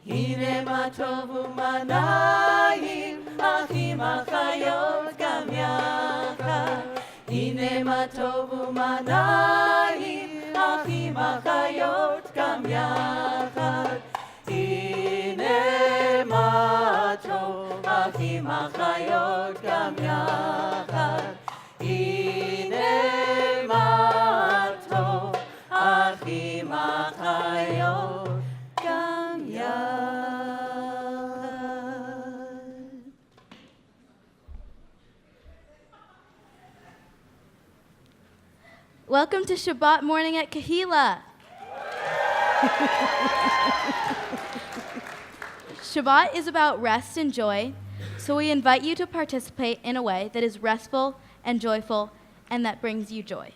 הנה מה טוב ומה נעים, אחים אחיות גם יחד. הנה מה טוב ומה נעים, אחים אחיות גם יחד. הנה מה טוב, אחים אחיות גם יחד. הנה מה טוב, אחים אחיות גם יחד. Welcome to Shabbat morning at Kehilla. Shabbat is about rest and joy, so we invite you to participate in a way that is restful and joyful and that brings you joy.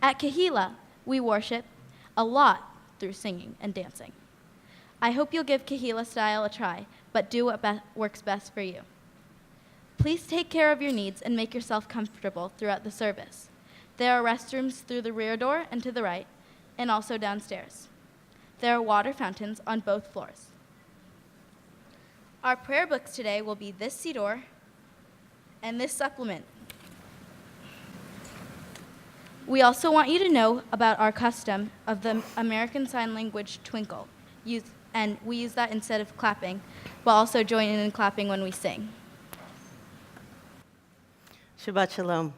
At Kehilla, we worship a lot through singing and dancing. I hope you'll give Kehilla style a try, but do what works best for you. Please take care of your needs and make yourself comfortable throughout the service. There are restrooms through the rear door and to the right, and also downstairs. There are water fountains on both floors. Our prayer books today will be this Siddur and this supplement. We also want you to know about our custom of the American Sign Language twinkle, and we use that instead of clapping, while also joining in clapping when we sing. Shabbat Shalom.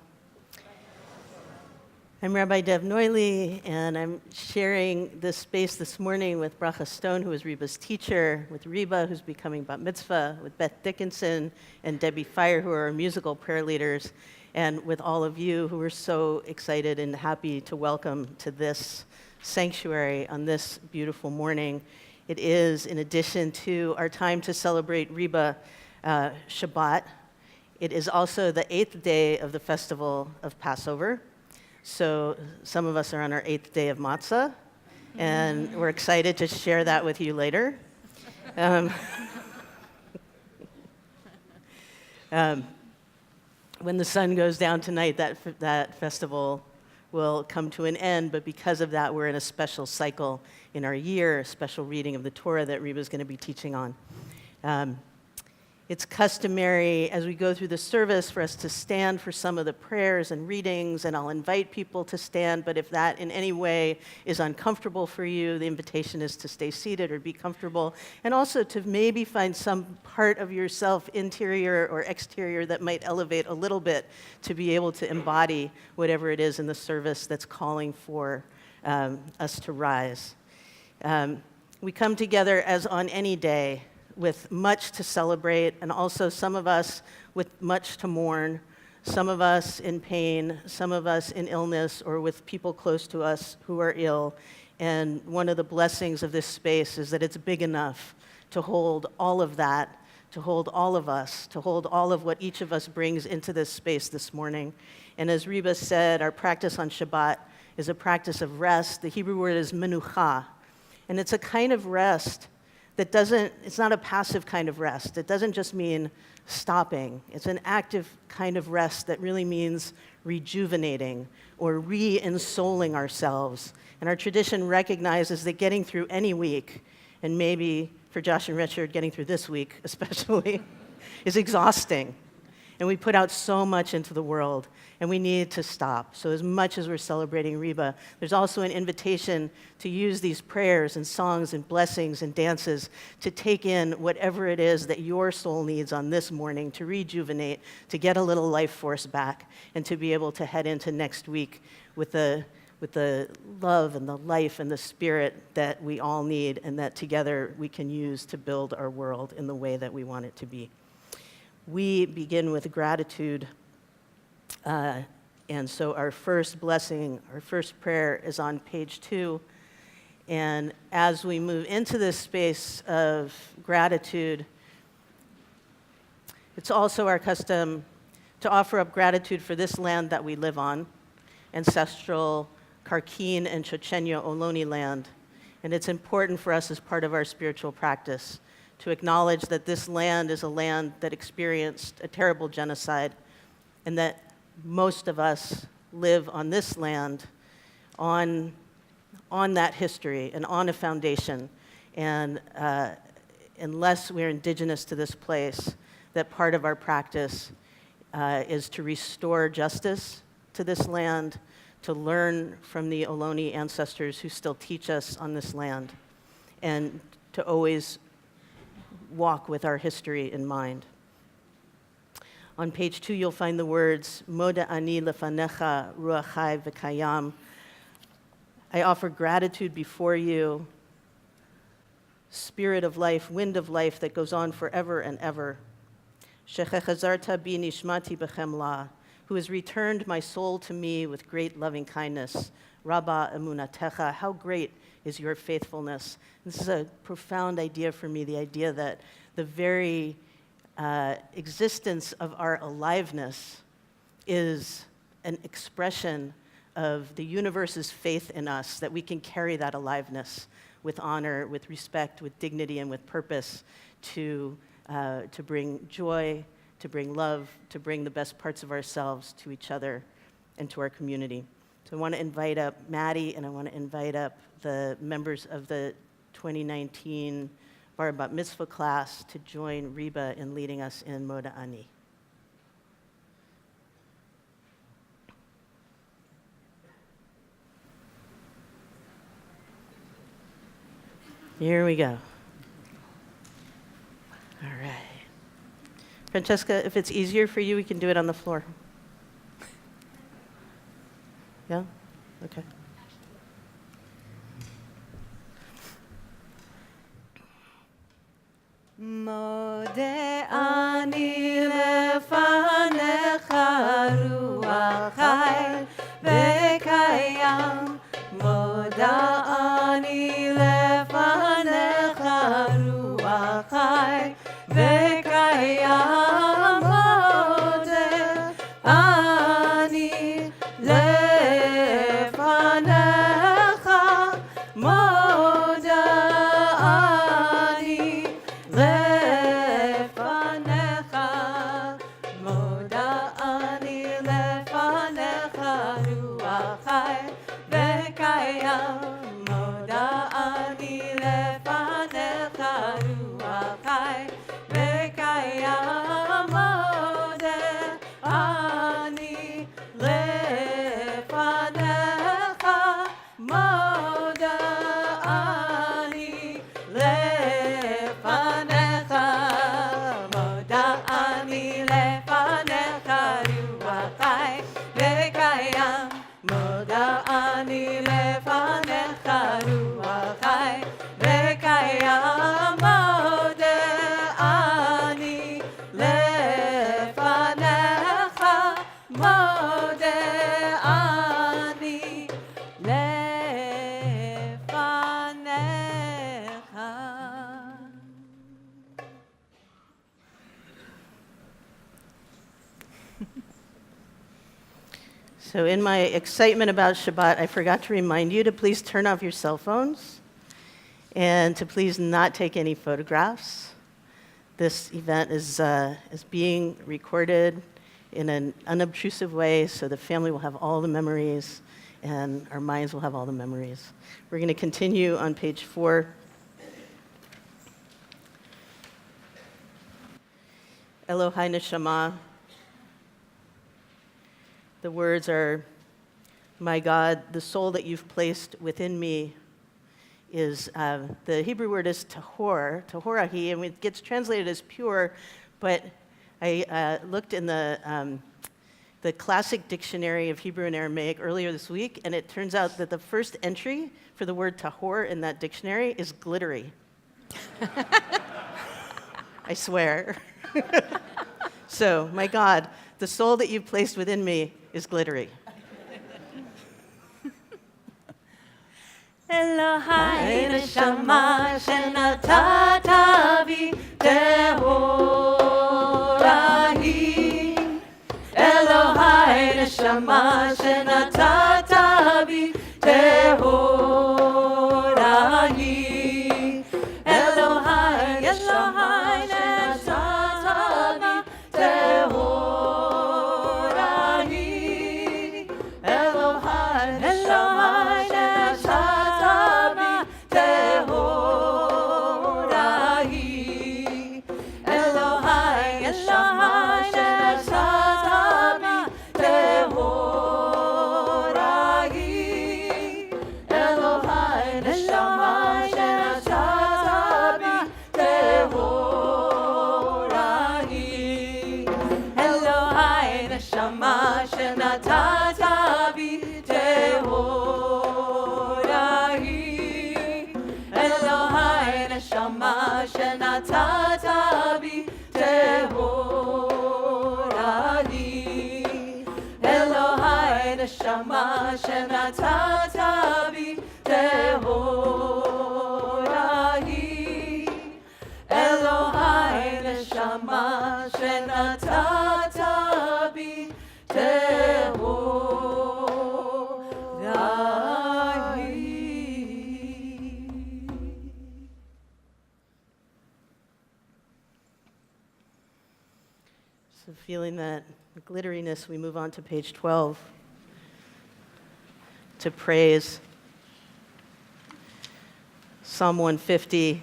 I'm Rabbi Dev Noily, and I'm sharing this space this morning with Bracha Stone, who is Reba's teacher, with Reba, who's becoming Bat Mitzvah, with Beth Dickinson and Debbie Fire, who are our musical prayer leaders, and with all of you who are so excited and happy to welcome to this sanctuary on this beautiful morning. It is, in addition to our time to celebrate Reba Shabbat, it is also the 8th day of the festival of Passover. So some of us are on our 8th day of matzah, and we're excited to share that with you later. When the sun goes down tonight, that festival will come to an end, but because of that, we're in a special cycle in our year, a special reading of the Torah that Reba is going to be teaching on. It's customary as we go through the service for us to stand for some of the prayers and readings, and I'll invite people to stand, but if that in any way is uncomfortable for you, the invitation is to stay seated or be comfortable, and also to maybe find some part of yourself, interior or exterior, that might elevate a little bit to be able to embody whatever it is in the service that's calling for us to rise. We come together as on any day, with much to celebrate, and also some of us with much to mourn, some of us in pain, some of us in illness, or with people close to us who are ill. And one of the blessings of this space is that it's big enough to hold all of that, to hold all of us, to hold all of what each of us brings into this space this morning. And as Reba said, our practice on Shabbat is a practice of rest. The Hebrew word is menucha, and it's a kind of rest it's not a passive kind of rest. It doesn't just mean stopping. It's an active kind of rest that really means rejuvenating or re-ensouling ourselves. And our tradition recognizes that getting through any week, and maybe for Josh and Richard, getting through this week especially, is exhausting. And we put out so much into the world, and we need to stop. So as much as we're celebrating Reba, there's also an invitation to use these prayers and songs and blessings and dances to take in whatever it is that your soul needs on this morning to rejuvenate, to get a little life force back, and to be able to head into next week with the love and the life and the spirit that we all need, and that together we can use to build our world in the way that we want it to be. We begin with gratitude, and so our first blessing, our first prayer is on page 2. And as we move into this space of gratitude, it's also our custom to offer up gratitude for this land that we live on, ancestral Kharkin and Chochenyo Ohlone land. And it's important for us as part of our spiritual practice to acknowledge that this land is a land that experienced a terrible genocide, and that most of us live on this land on that history and on a foundation. And unless we're indigenous to this place, that part of our practice is to restore justice to this land, to learn from the Ohlone ancestors who still teach us on this land, and to always walk with our history in mind. On page 2, you'll find the words, Moda ani lefanecha ruach chai v'kayam. I offer gratitude before you, spirit of life, wind of life that goes on forever and ever. Shechechazarta bi nishmati b'chemla, who has returned my soul to me with great loving kindness. Rabba emunatecha, how great is your faithfulness. This is a profound idea for me, the idea that the very existence of our aliveness is an expression of the universe's faith in us, that we can carry that aliveness with honor, with respect, with dignity, and with purpose to bring joy, to bring love, to bring the best parts of ourselves to each other and to our community. So I want to invite up Maddie, and I want to invite up the members of the 2019 Bar Bat Mitzvah class to join Reba in leading us in Moda Ani. Here we go. All right. Francesca, if it's easier for you, we can do it on the floor. Yeah? Okay. Mode ani lefanecha ruach chai v'kayam. Moda ani lefanecha ruach chai v'kayam. Mode ani lefanecha. Moda ani lefanecha. Moda ani lefanecha ruach chai v'kayam. Moda ani lefanecha ruach chai v'kayam. Moda ani lefanecha. Moda ani lefanecha. Moda ani lefanecha ruach chai v'kayam. Moda ani lefanecha ruach chai v'kayam. Moda ani lefanecha. Moda ani lefanecha. So in my excitement about Shabbat, I forgot to remind you to please turn off your cell phones and to please not take any photographs. This event is being recorded in an unobtrusive way, so the family will have all the memories and our minds will have all the memories. We're going to continue on page 4. Elohai Neshama. The words are, my God, the soul that you've placed within me is, the Hebrew word is tahor, tahorahi, and it gets translated as pure, but I looked in the classic dictionary of Hebrew and Aramaic earlier this week, and it turns out that the first entry for the word tahor in that dictionary is glittery. I swear. So, my God, the soul that you've placed within me is glittery. Elohai neshama shenatata bi tehorahi. Elohai neshama shenatata bi tehorahi. Elohai neshama shenatata bi tehorahi. Elohai neshama shenatata bi tehorahi. שנתת בי טהור אני. אלוהי נשמה שנתת בי טהור אני. אלוהי נשמה שנתת בי טהור אני. So feeling that glitteriness, we move on to page 12 to praise. Psalm 150,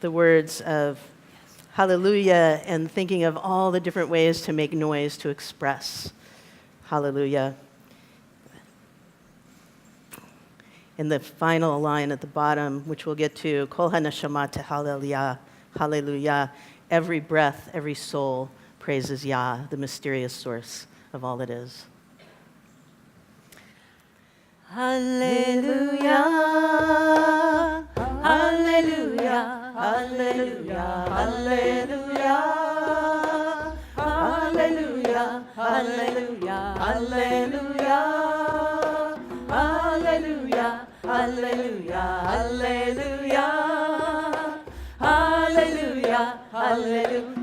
the words of hallelujah, and thinking of all the different ways to make noise to express hallelujah. In the final line at the bottom, which we'll get to, Kol haneshama tehallel, hallelujah. Every breath, every soul praises Yah, the mysterious source of all that is. Hallelujah, hallelujah, hallelujah, hallelujah, hallelujah, hallelujah, hallelujah, hallelujah, hallelujah, hallelujah, hallelujah, hallelujah, hallelujah,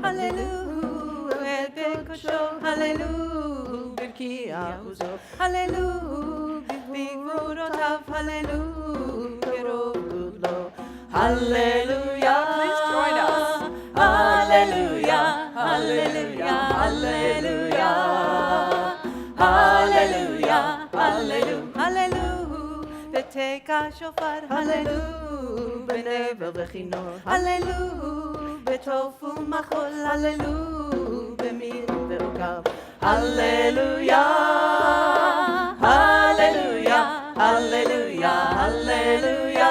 hallelujah, birkiahuzo, hallelujah, bigvurotav, hallelujah, berogudlo, hallelujah. Please join us. Hallelujah, hallelujah, hallelujah, hallelujah, hallelujah, hallelujah. Beteka shofar, hallelujah, benevel v'chinor, hallelujah, betofu machol, hallelujah, bemil ve'okav, hallelujah, hallelujah, hallelujah, hallelujah,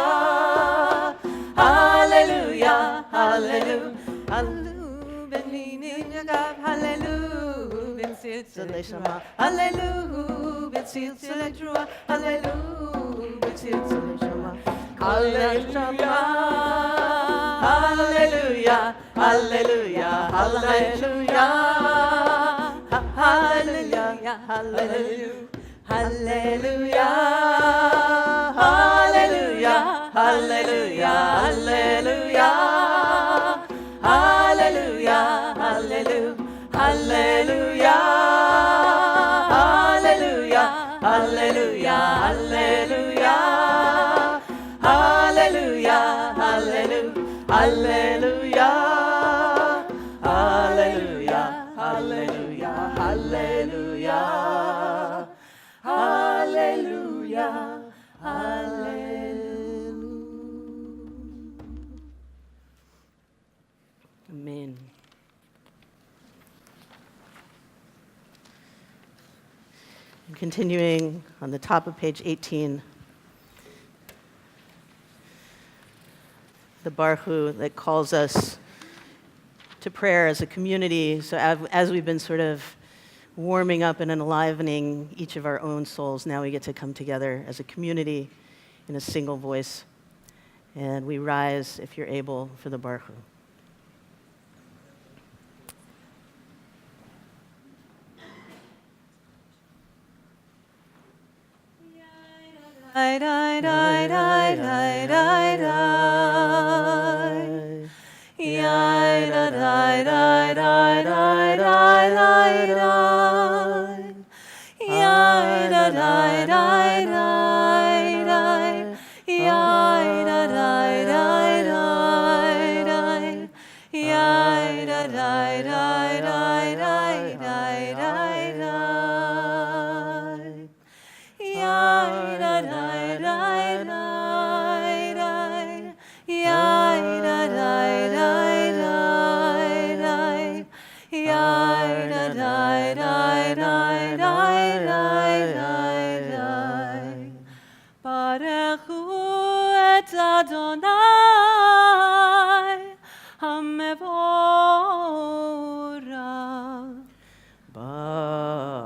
hallelujah, hallelujah, hallelujah, beninin yagav, hallelujah, ben tziltzil neshama, hallelujah, ben tziltzil trua, hallelujah, ben tziltzil neshama, hallelujah, hallelujah, hallelujah, hallelujah, hallelujah, hallelujah. Hallelujah, hallelujah, hallelujah, hallelujah, hallelujah, hallelujah, hallelujah, hallelujah, hallelujah, hallelujah, hallelujah, hallelujah, hallelujah, hallelujah, hallelujah, hallelujah. Hallelujah, hallelujah. Amen. And continuing on the top of page 18, the Baruch Hu that calls us to prayer as a community. So as we've been sort of warming up and enlivening each of our own souls, now we get to come together as a community in a single voice. And we rise, if you're able, for the Baruch Hu. Die, die, die, die, die, die, die. Yai, da, die, die, die, die, die, die, die. Yai, da, die, die, die, die. Yai, da, die, die, die, die. Yai, da, die, die, die, die, die, die, die. Yai, da, die, die, die, die. Yai, da, die, die, die, die. Yai, da, die, die, die, die, die, die. Barechu et Adonai HaMevorach. Baruch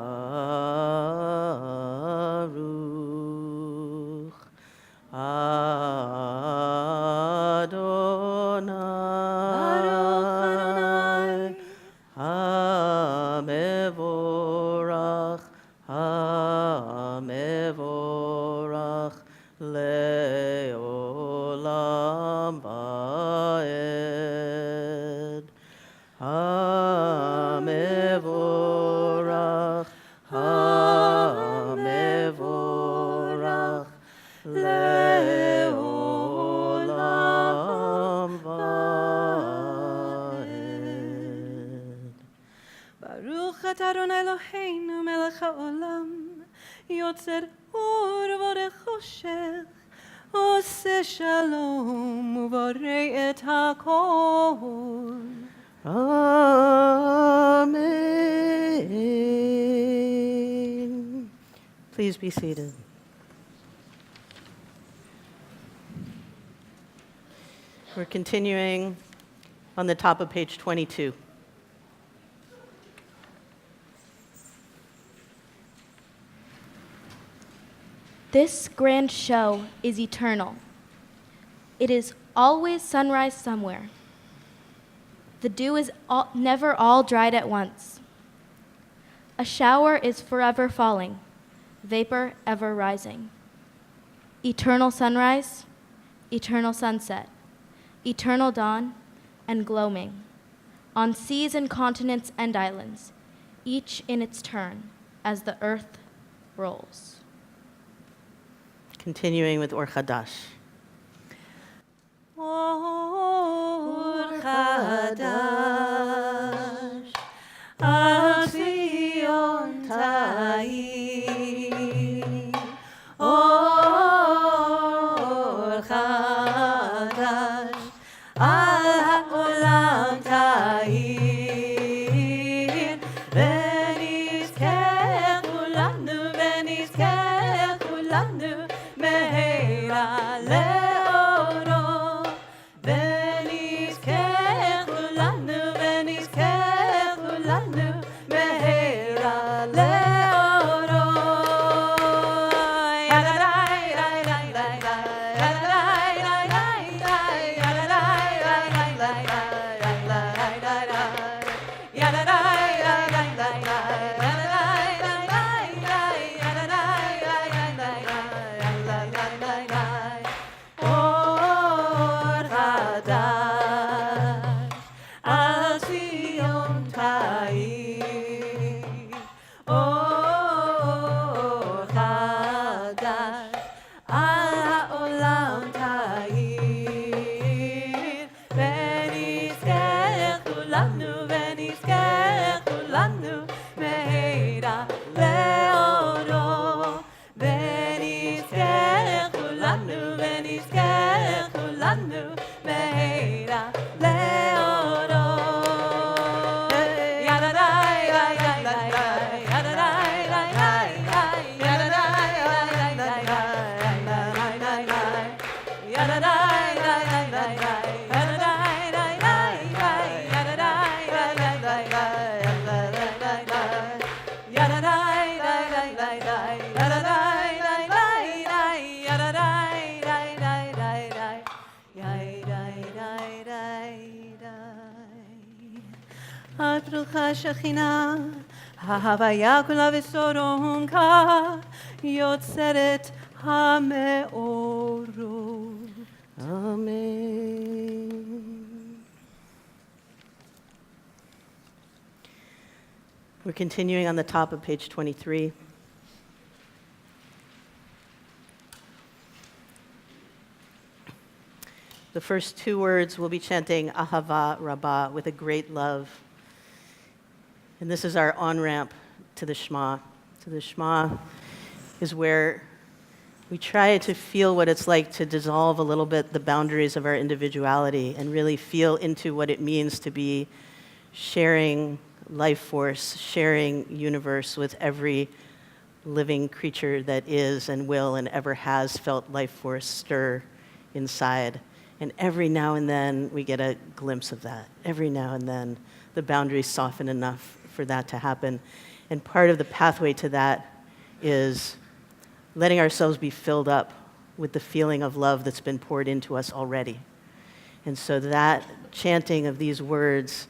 את אדון אלוהינו מלך העולם, יוצר אור ובורא חושך, עושה שלום ובורא את הכל. Amen. Please be seated. We're continuing on the top of page 22. This grand show is eternal. It is always sunrise somewhere. The dew is never all dried at once. A shower is forever falling, vapor ever rising. Eternal sunrise, eternal sunset, eternal dawn and gloaming, on seas and continents and islands, each in its turn as the earth rolls. Continuing with Or Chadash. Or Chadash, Al Zion Ta'ir. Or Chadash, Al Ha'olam Ta'ir. V'nizkeh kulanu, v'nizkeh kulanu, meheira le'oro. V'nizkeh kulanu, v'nizkeh kulanu, meheira le'oro. Yadadai, dai, dai, dai, dai. Yadadai, dai, dai, dai. Yadadai, dai, dai, dai, dai. Yadadai, dai, dai. Yadadai, dai, dai, dai, dai. Yadadai, dai, dai, dai. Yadadai, dai, dai, dai, dai. Yadadai, dai, dai, dai. Or Chadash, Al Zion Ta'ir. Or Chadash, Al Ha'olam Ta'ir. V'nizkeh kulanu, v'nizkeh kulanu, meheira le'oro. V'nizkeh kulanu, v'nizkeh kulanu, meheira le'oro. Yadadai, dai, dai, dai, dai. Yadadai, dai, dai, dai. Yadadai, dai, dai, dai, dai. Yadadai, dai, dai. Yadadai, dai, dai, dai, dai. Yadadai, dai, dai, dai. Yadadai, dai, dai, dai, dai. Yadadai, dai, dai. Yadadai, dai, dai, dai, dai. Yadadai, dai, dai, dai. Yadadai, dai, dai, dai, dai. Yai, dai, dai, dai, dai. את ברכה שכינה, ההוויה כולה וסורומכה, יוצרת המאורות. Amen. We're continuing on the top of page 23. The first two words we'll be chanting Ahava Rabbah, with a great love. And this is our on-ramp to the Shema. To the Shema is where we try to feel what it's like to dissolve a little bit the boundaries of our individuality and really feel into what it means to be sharing life force, sharing universe with every living creature that is and will and ever has felt life force stir inside. And every now and then we get a glimpse of that. Every now and then the boundaries soften enough for that to happen. And part of the pathway to that is letting ourselves be filled up with the feeling of love that's been poured into us already. And so that chanting of these words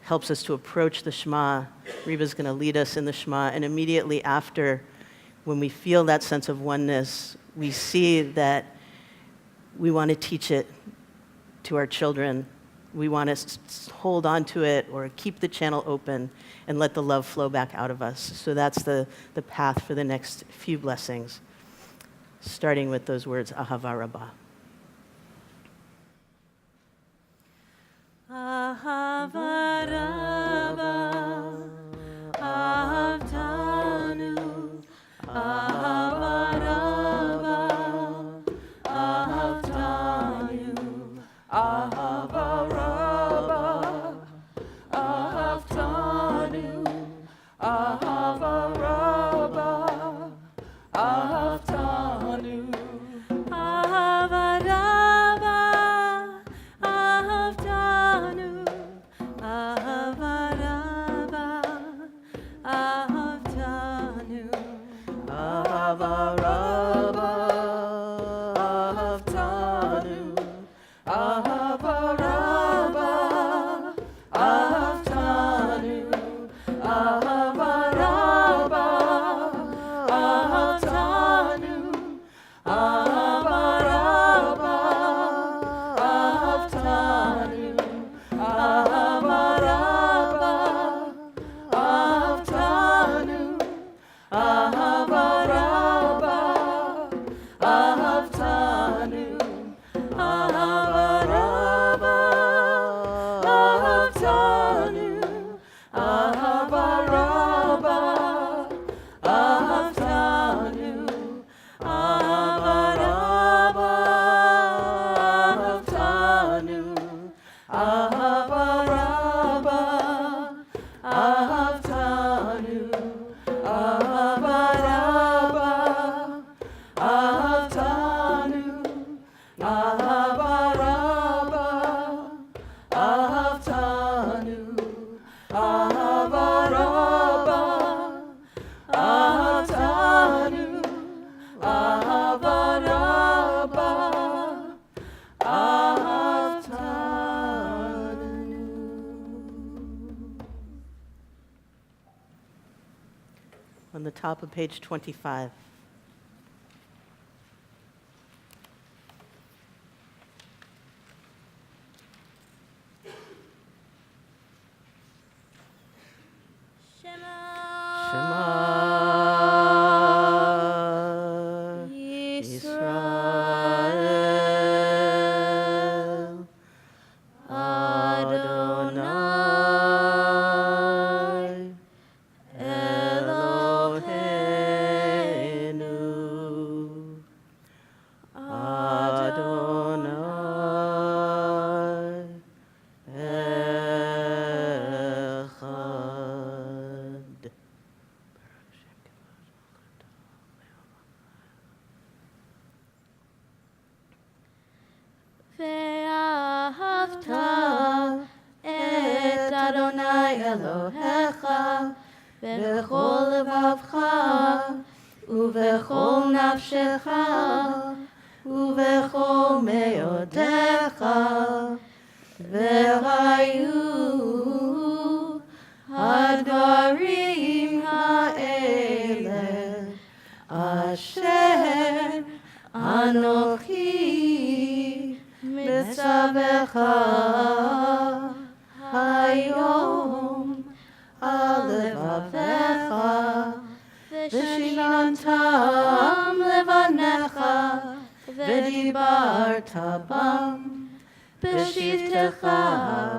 helps us to approach the Shema. Reba's going to lead us in the Shema. And immediately after, when we feel that sense of oneness, we see that we want to teach it to our children. We want to hold on to it or keep the channel open and let the love flow back out of us. So that's the path for the next few blessings, starting with those words, Ahava Rabbah. Ahava Rabbah, Ahava Rabba, Ahavtanu, Ahava Rabba, Ahavtanu, Ahava Rabba, Ahavtanu, Ahava Rabba, Ahavtanu, Ahava Rabba, Ahavtanu, Ahava Rabba, Ahavtanu, Ahava Rabba, Ahavtanu, Ahava Rabba, Ahavtanu, Ahava Rabba, Ahavtanu, Ahava Rabba, Ahavtanu, Ahava Rabba, Ahavtanu, Ahava Rabba, Ahavtanu, Ahava Rabba, Ahavtanu, Ahava Rabba, Ahavtanu, Ahava Rabba, Ahavtanu, Ahava Rabba, Ahavtanu, Ahava Rabba, Ahavtanu, Ahava Rabba, Ahavtanu. On the top of page 25. Shema Yisrael Adonai Eloheinu Adonai Echad. ואהבת את אדוני אלוהיך בכל לבבך ובכל נפשך ובכל מאודיך והיו הדברים האלה אשר אנוכי מצווך היום על לבבך ושיננתם לבניך ודיברת בם בשבתך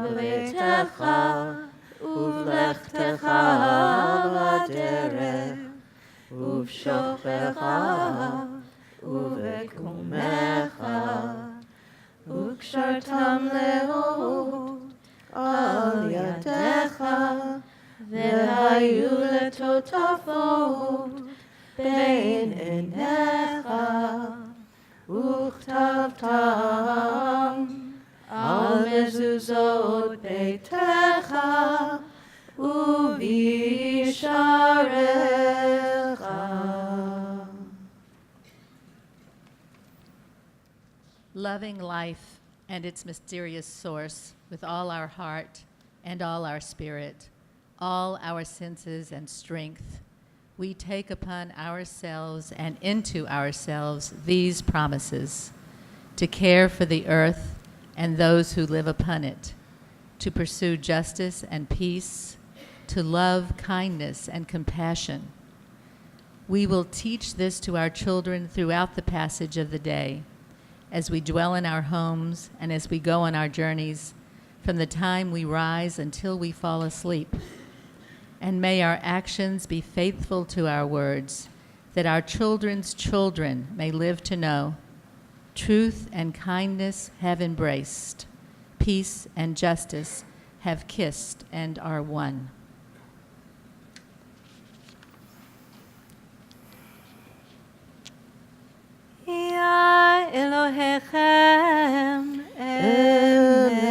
בביתך ובלכתך בדרך ובשוכבך ובקומך וקשרתם לאות על ידיך והיו לטוטפות בין עיניך וכתבתם על מזוזות ביתך ובשעריך. Loving life and its mysterious source with all our heart and all our spirit, all our senses and strength, we take upon ourselves and into ourselves these promises: to care for the earth and those who live upon it, to pursue justice and peace, to love kindness and compassion. We will teach this to our children throughout the passage of the day, as we dwell in our homes and as we go on our journeys, from the time we rise until we fall asleep. And may our actions be faithful to our words, that our children's children may live to know Truth and kindness have embraced. Peace and justice have kissed and are one. Ya Elohechem Emet.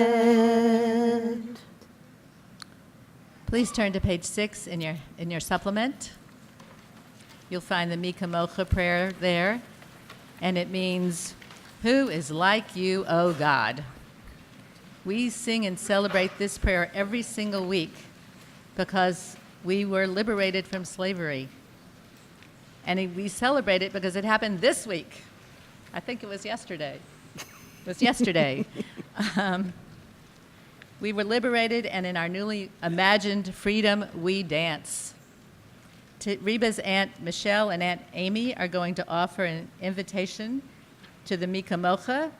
Please turn to page 6 in your supplement. You'll find the Mi Kamocha prayer there, and it means, "Who is like you, O God?" We sing and celebrate this prayer every single week because we were liberated from slavery. And we celebrate it because it happened this week. I think it was yesterday. It was yesterday. We were liberated, and in our newly imagined freedom, we dance. Reba's Aunt Michelle and Aunt Amy are going to offer an invitation to the Mi Kamocha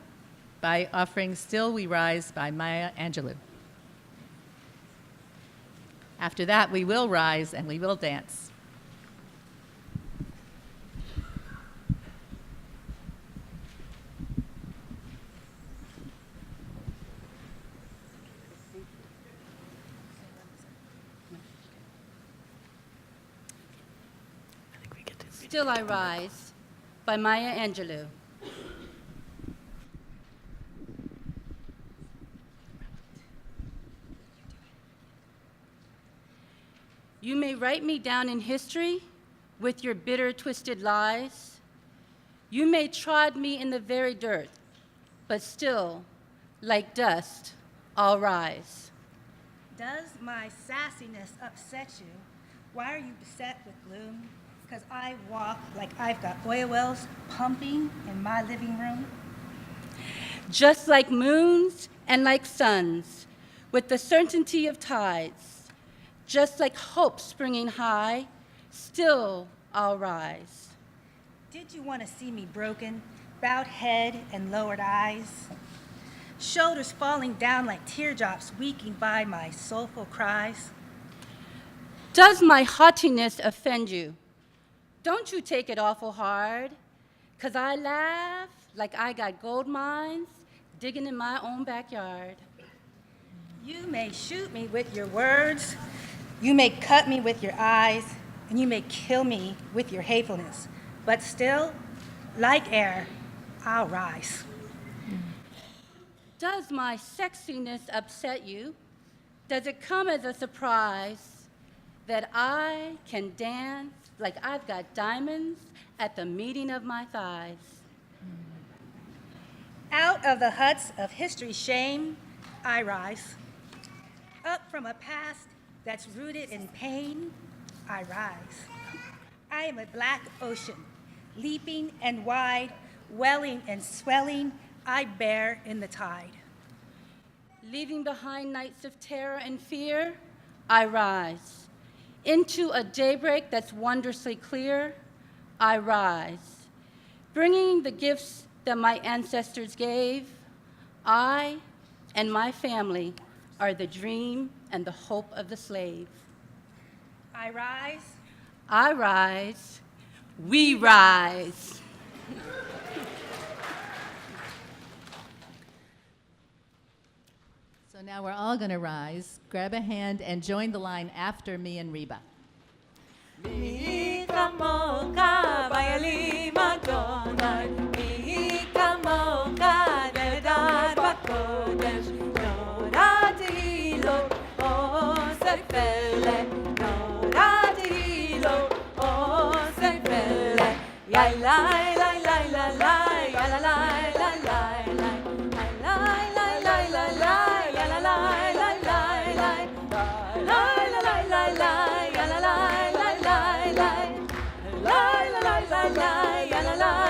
by offering Still We Rise by Maya Angelou. After that, we will rise and we will dance. Still I Rise by Maya Angelou. You may write me down in history with your bitter, twisted lies. You may trod me in the very dirt, but still, like dust, I'll rise. Does my sassiness upset you? Why are you beset with gloom? Because I walk like I've got oil wells pumping in my living room? Just like moons and like suns, with the certainty of tides, just like hope springing high, still I'll rise. Did you want to see me broken, bowed head and lowered eyes? Shoulders falling down like teardrops weakening by my soulful cries? Does my haughtiness offend you? Don't you take it awful hard, 'cause I laugh like I got gold mines digging in my own backyard. You may shoot me with your words, you may cut me with your eyes, and you may kill me with your hatefulness, but still, like air, I'll rise. Does my sexiness upset you? Does it come as a surprise that I can dance like I've got diamonds at the meeting of my thighs? Out of the huts of history's shame, I rise. Up from a past that's rooted in pain, I rise. I am a black ocean, leaping and wide, welling and swelling, I bear in the tide. Leaving behind nights of terror and fear, I rise. Into a daybreak that's wondrously clear, I rise. Bringing the gifts that my ancestors gave, I and my family are the dream and the hope of the slave. I rise. I rise. We rise. So now we're all going to rise, grab a hand, and join the line after me and Reba. Mi kamoka bayalim Adonai, mi kamoka nedar bakodesh, norati lo osek pele, norati lo osek pele, yai lai lai lai lai lai, ya la lai lai lai lai, lai lai lai lai lai, ya la lai lai lai lai, lai lai lai lai lai, ya la lai.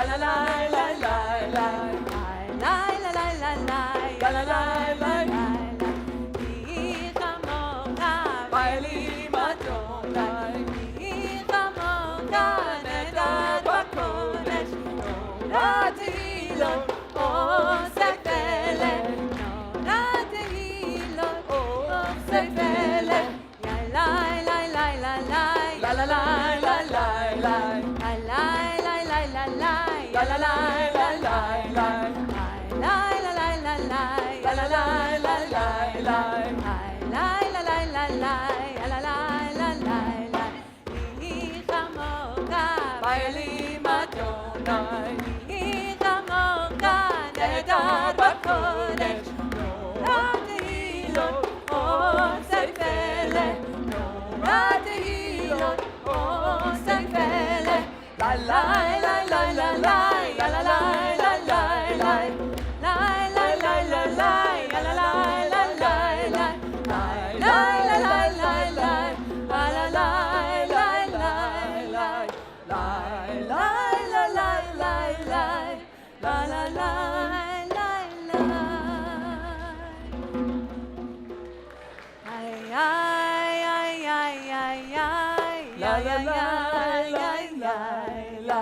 la la la la la la, la la la la la, la la la la la. Hija monga, baili matona, hija monga, neda bakonesh, ratihilon, oh sefele, ratihilon, oh sefele, la la la la la, la la la la la la, la la la la la la, la la la la la la, la la la la la, la la la la la la, la la la la la, la la la la la. Hija monga, baili matona, hija monga, nedar bakodesh, ratihilon, oh sefele, ratihilon, oh sefele, la la la la la la, la la la la la la, la la la la la, la la la la la la, la la la la la, la la la la la la, la la la la la la, la la la la la. Ay ay ay ay ay ay, la la la la la la.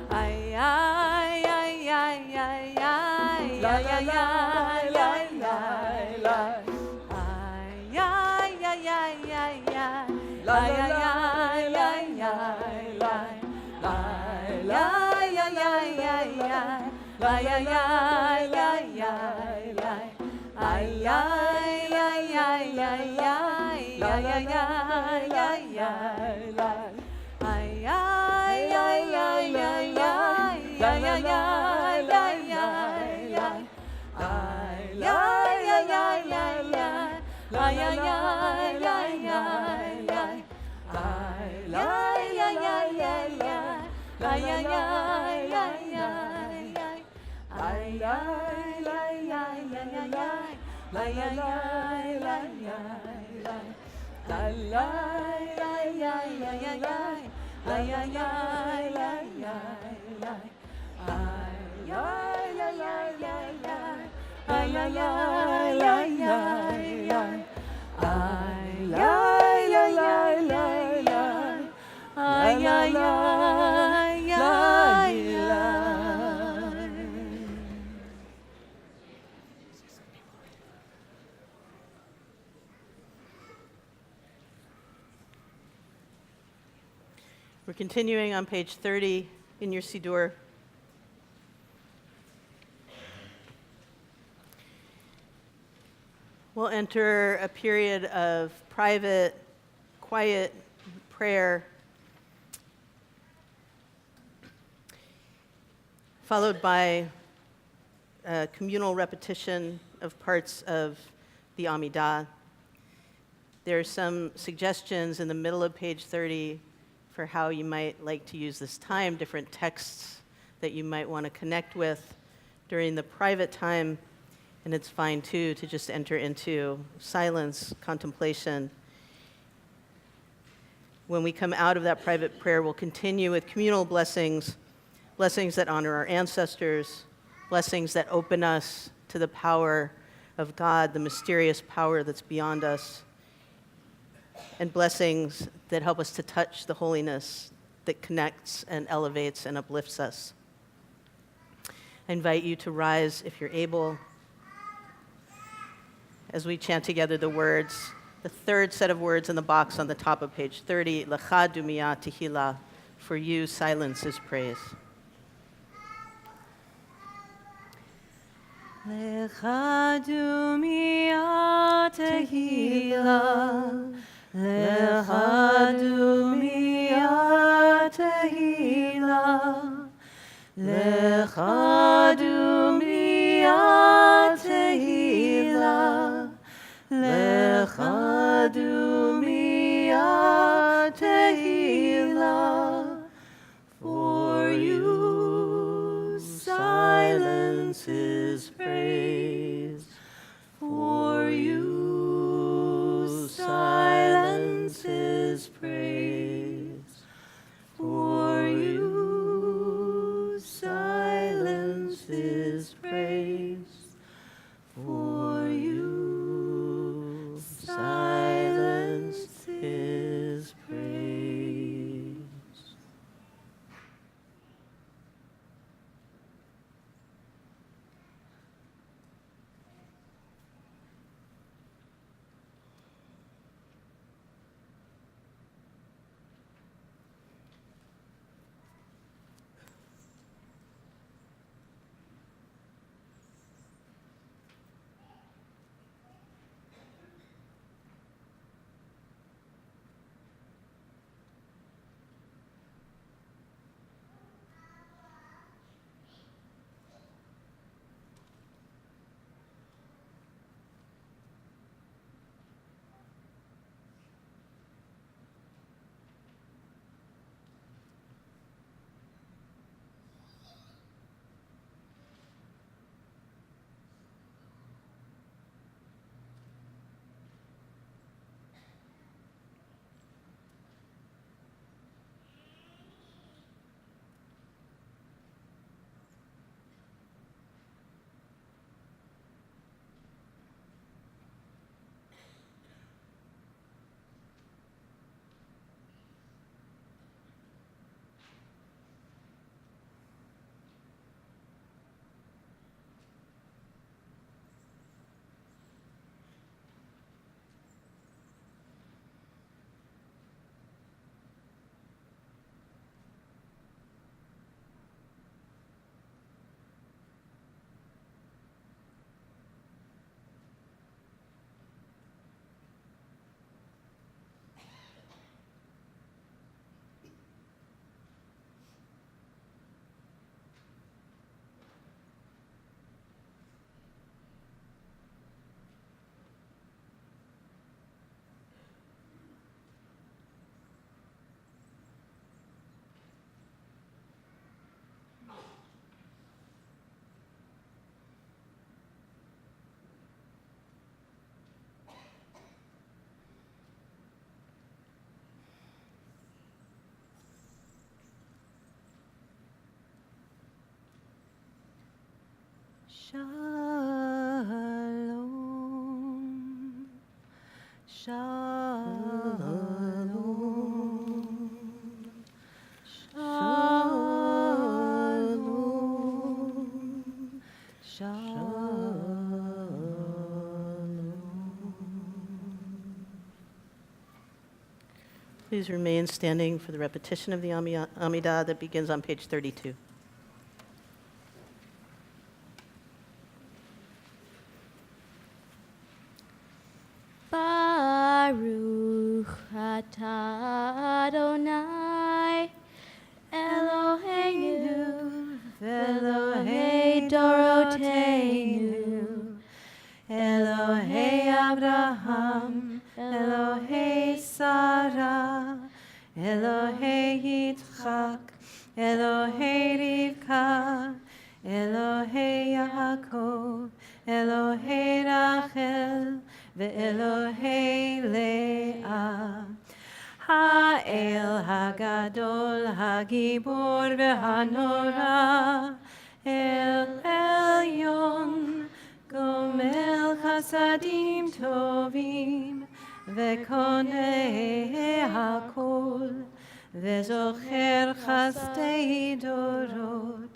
Ay ay ay ay ay ay, la la la la la la. Ay ay ay ay ay ay, la la la la la la. Ay ay ay ay ay ay, la la la la la la. Ay ay ay ay ay ay, la la la la la la. Ay ay ay ay ay ay, la la la la la la. Ay ay ay ay ay ay, la la la la la la. Ay ay ay ay ay ay, la la la la la la. Ay ay ay ay ay ay, la la la la la la. La la la la la la la, la la la la la la. Ay ay ay ay ay ay, ay ay ay ay ay ay. Ay ay ay ay ay ay, ay ay ay ay ay. We're continuing on page 30 in your Siddur. We'll enter a period of private, quiet prayer, followed by a communal repetition of parts of the Amidah. There are some suggestions in the middle of page 30 for how you might like to use this time, different texts that you might want to connect with during the private time. And it's fine, too, to just enter into silence, contemplation. When we come out of that private prayer, we'll continue with communal blessings, blessings that honor our ancestors, blessings that open us to the power of God, the mysterious power that's beyond us, and blessings that help us to touch the holiness that connects and elevates and uplifts us. I invite you to rise if you're able as we chant together the words, the third set of words in the box on the top of page 30, Lecha dumia tehillah, for you silence is praise. Lecha dumia tehillah, Lecha dumia tehillah, Lecha dumia tehillah, Lecha dumia tehillah. For you silence is praise. For you silence is praise. For you silence Shalom. Shalom. Shalom. Please remain standing for the repetition of the Amidah that begins on page 32. Baruch atah Adonai Eloheinu Elohei Doroteinu Elohei Abraham, Elohei Sarah, Elohei Yitzchak, Elohei Rivka, Elohei Yaakov, Elohei Rachel, ve'Elohei Leah. Ha'el Hagadol, Hagibor ve'hanora, El Elyon, Gomel Chasadim Tovim, Vekonei Hakol, Vezocher Chasdei Dorot,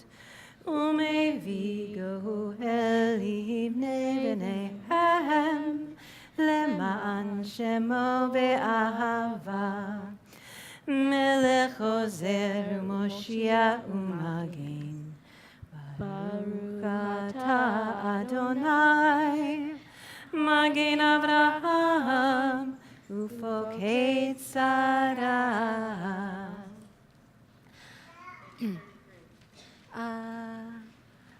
Umevi Goel Ibnei Bneihem, Leman Shemo Be'ahava, Melech Ozer Moshiach Umagen. Baruch atah Adonai, Magen Avraham, Ufokei Tzara.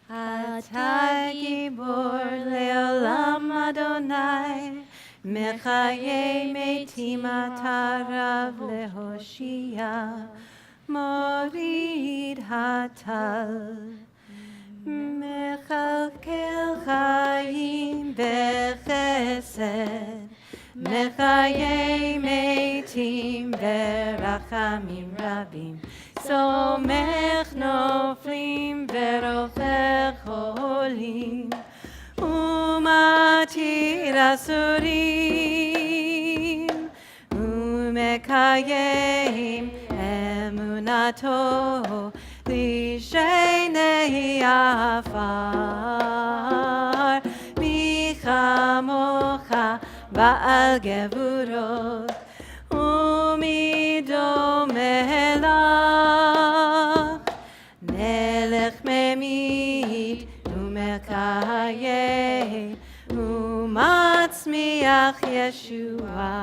Atah Gibor Leolam Adonai, Mechayei Metim Atarav Lehoshia, Morid Hatal. Mechalkel Chaim Bechesed, Mechayei Metim Berachamim Rabim, Somech Noflim Verofech Cholim, Umatir Asurim, Umekayim Emunato, Lishenei Afar, Michamocha Baal Gevurot, Umidomelach, Melech Memit, Umekayeh, Umatzmiach Yeshua.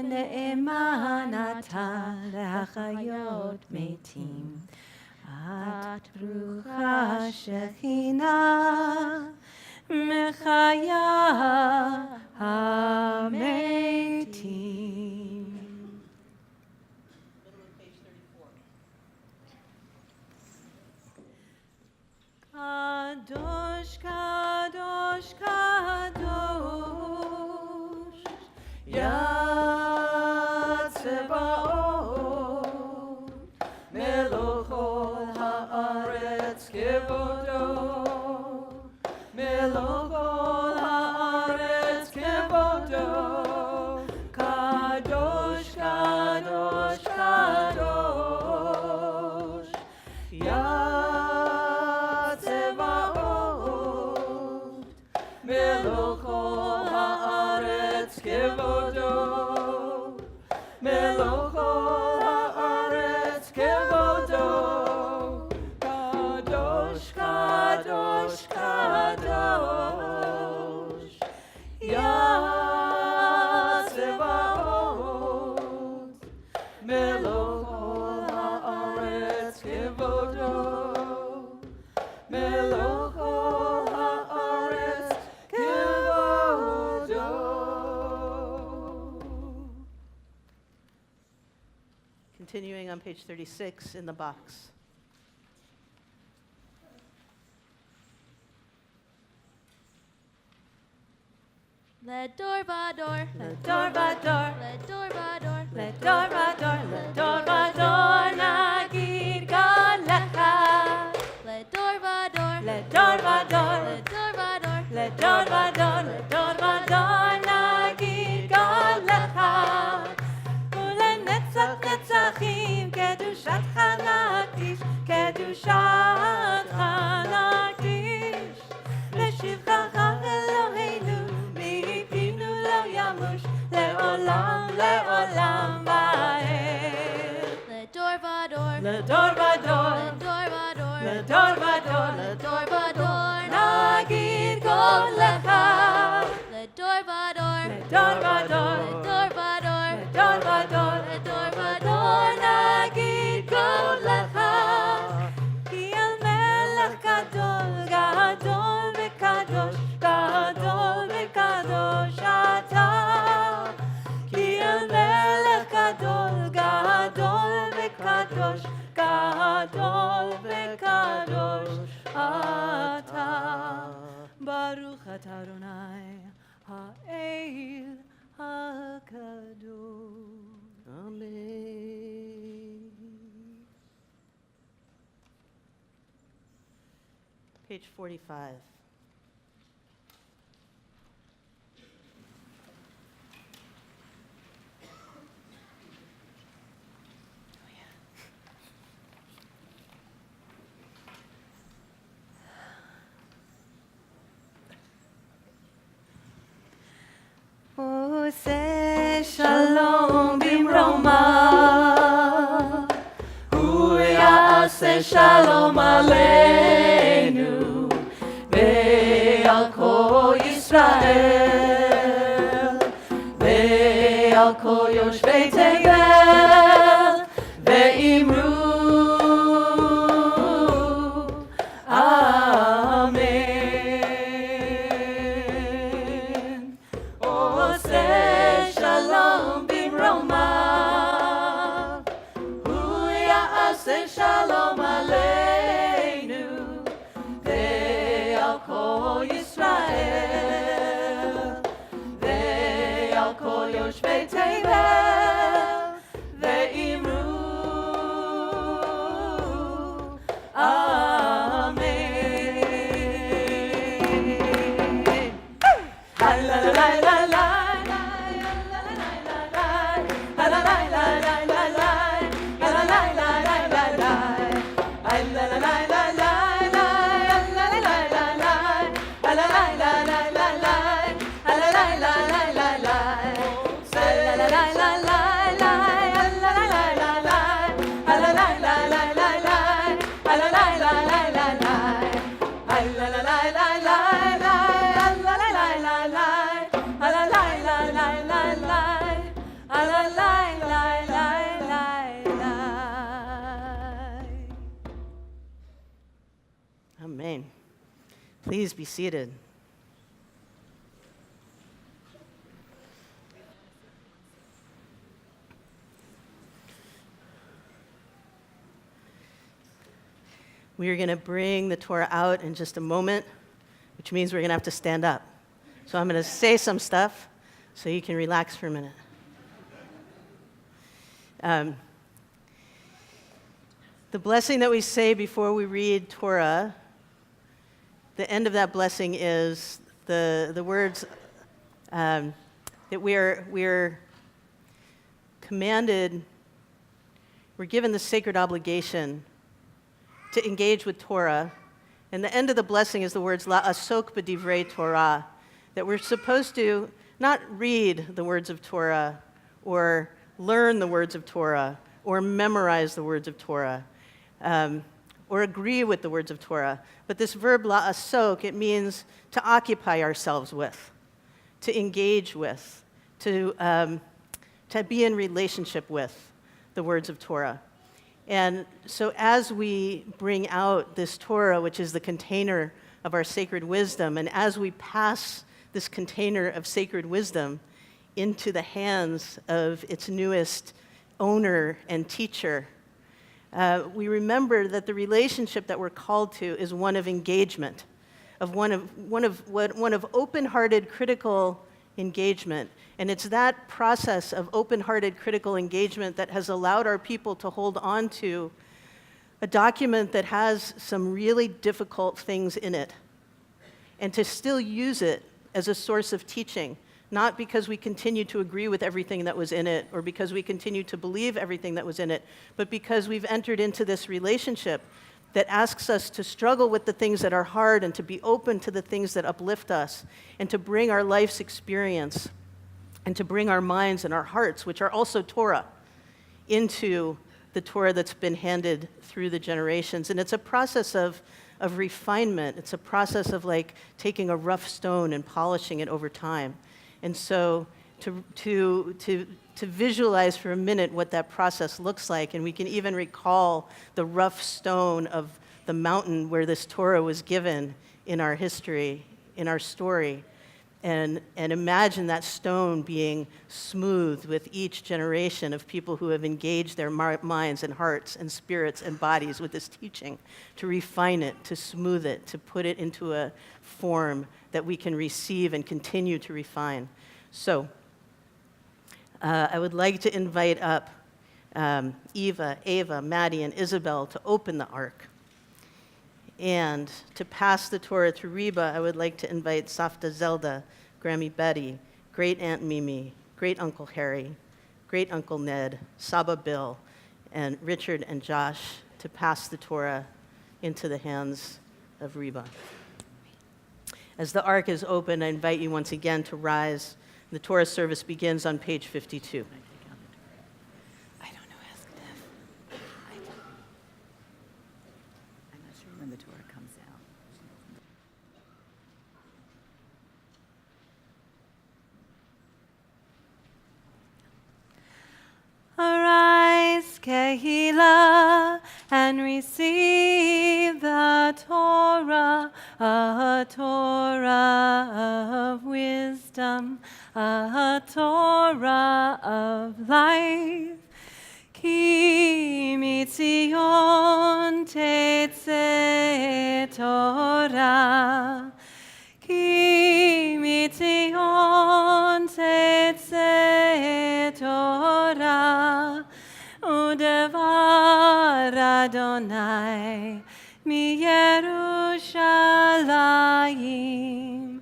Ne'eman atah le'achayot metim, at brucha shechina, mechaya hametim. Kadosh, kadosh, kadosh, Yatzeba'ot, Melochol haaretz kevodo, Melochol haaretz kevodo, Kadosh, kadosh, kadosh, Yatzeba'ot, Melochol haaretz kevodo, Melochol haaretz kevodo, Kadosh, kadosh, kadosh, Yatzeba'ot, Melochol haaretz kevodo, Melochol haaretz kevodo. Continuing on page 36 in the box. Let door vador, Let dor vador, let door vador, let dor vador, let dor vador, nagid galecha. let door vador, Let לדור ודור, לדור ודור נגיד God לך. ולנצח נצחים קדושתך נקדיש, קדושתך נקדיש. לשבחך אלוהינו, מפינו לא ימוש, לעולם לעולם ועד. לדור ודור, לדור ודור, לדור ודור, לדור ודור, לדור ודור, נגיד God לך. לדור ודור, לדור ודור, לדור ודור, לדור ודור, לדור ודור, נגיד God לך. כי אל מלך גדול, גדול וקדוש, גדול וקדוש אתה. כי אל מלך גדול, גדול וקדוש, גדול וקדוש אתה. ברוך אתה אדוני האל הקדוש. Amen. Page 45. עושה שלום במרומה, הוא יעשה שלום עלינו ועל כל ישראל ועל כל יושבי תבל, ואמרו אמן. עושה שלום במרומיו, הוא יעשה שלום עלינו ועל כל ישראל ועל כל יושבי תבל, ואמרו אמן. Amen. Please be seated. We are going to bring the Torah out in just a moment, which means we're going to have to stand up. So I'm going to say some stuff so you can relax for a minute. The blessing that we say before we read Torah, the end of that blessing is the words that we're commanded, we're given the sacred obligation to engage with Torah. And the end of the blessing is the words la asok b'divrei Torah, that we're supposed to not read the words of Torah or learn the words of Torah or memorize the words of Torah or agree with the words of Torah. But this verb la asok, it means to occupy ourselves with, to engage with, to be in relationship with the words of Torah. And so as we bring out this Torah, which is the container of our sacred wisdom, and as we pass this container of sacred wisdom into the hands of its newest owner and teacher, we remember that the relationship that we're called to is one of engagement, of one of open-hearted, critical engagement. And it's that process of open-hearted, critical engagement that has allowed our people to hold on to a document that has some really difficult things in it. and to still use it as a source of teaching, not because we continue to agree with everything that was in it or because we continue to believe everything that was in it, but because we've entered into this relationship that asks us to struggle with the things that are hard and to be open to the things that uplift us and to bring our life's experience and to bring our minds and our hearts, which are also Torah, into the Torah that's been handed through the generations. And it's a process of refinement. It's a process of like taking a rough stone and polishing it over time. And so to visualize for a minute what that process looks like, and we can even recall the rough stone of the mountain where this Torah was given in our history, in our story, and imagine that stone being smoothed with each generation of people who have engaged their minds and hearts and spirits and bodies with this teaching, to refine it, to smooth it, to put it into a form that we can receive and continue to refine. So I would like to invite up Eva, Ava, Maddie, and Isabel to open the ark. And to pass the Torah to Reba, I would like to invite Safta Zelda, Grammy Betty, Great Aunt Mimi, Great Uncle Harry, Great Uncle Ned, Saba Bill, and Richard and Josh to pass the Torah into the hands of Reba. As the ark is open, I invite you once again to rise. The Torah service begins on page 52. I don't know, ask Dev. I'm not sure when the Torah comes out. Arise, Kehilla, and receive the Torah, a Torah of wisdom, a Torah of life. Ki mitzion tetzeh Torah, ki mitzion tetzeh Torah, udevar Adonai mi Yerushalayim,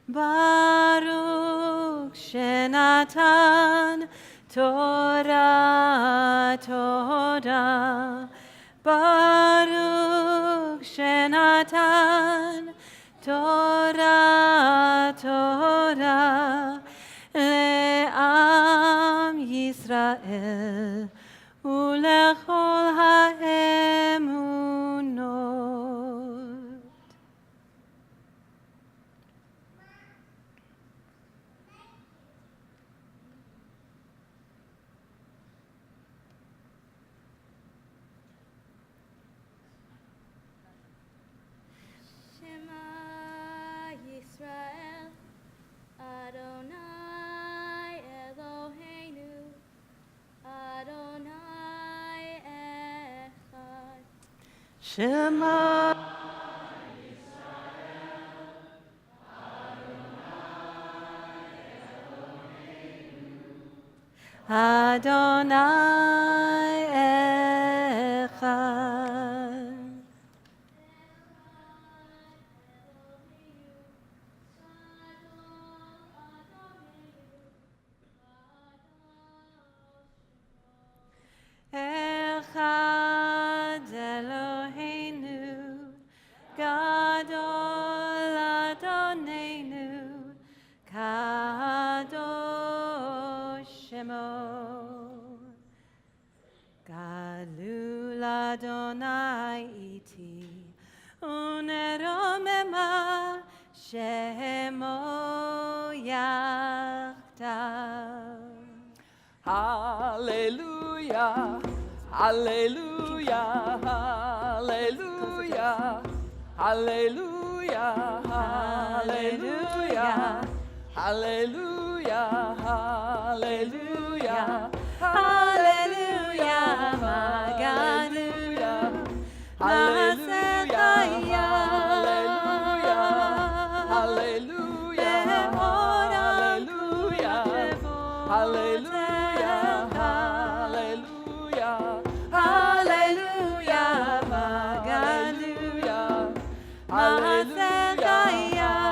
Baruch Shenatan Torah, Torah, Baruch Shenatan Torah, Torah, Le'am Yisrael Ulechol ha'emunot. Shema Yisrael, Adonai Eloheinu, Adonai Echad. Shema Adonai Echad. Echad Eloheinu, Gadol Adonenu, Kadosh Shemo. Galul Adonai iti, uneromema Shemo yachdav. Hallelujah, hallelujah, hallelujah, hallelujah, hallelujah, hallelujah, hallelujah, Hallelujah, Maganuya, hallelujah, hallelujah, hallelujah, hallelujah, hallelujah, hallelujah, hallelujah, hallelujah,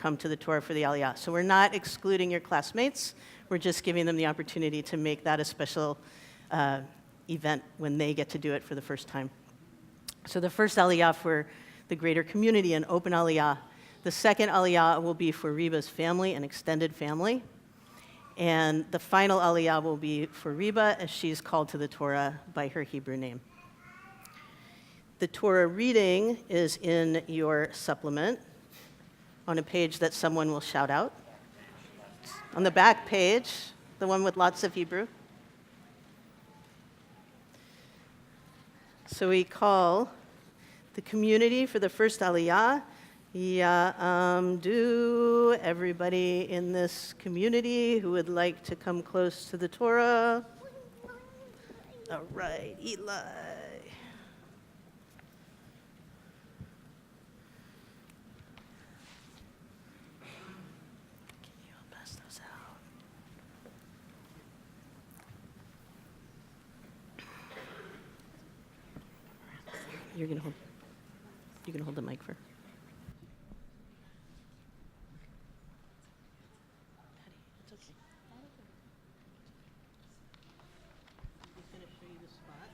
come to the Torah for the Aliyah. So we're not excluding your classmates. We're just giving them the opportunity to make that a special event when they get to do it for the first time. So the first Aliyah for the greater community, an open Aliyah. The second Aliyah will be for Reba's family, an extended family. And the final Aliyah will be for Reba as she's called to the Torah by her Hebrew name. The Torah reading is in your supplement on a page that someone will shout out. On the back page, the one with lots of Hebrew. So we call the community for the first Aliyah, Ya'amdu, everybody in this community who would like to come close to the Torah. All right, Eli. Can you pass those out? You can hold the mic for. It's okay. He's going to show you the spot.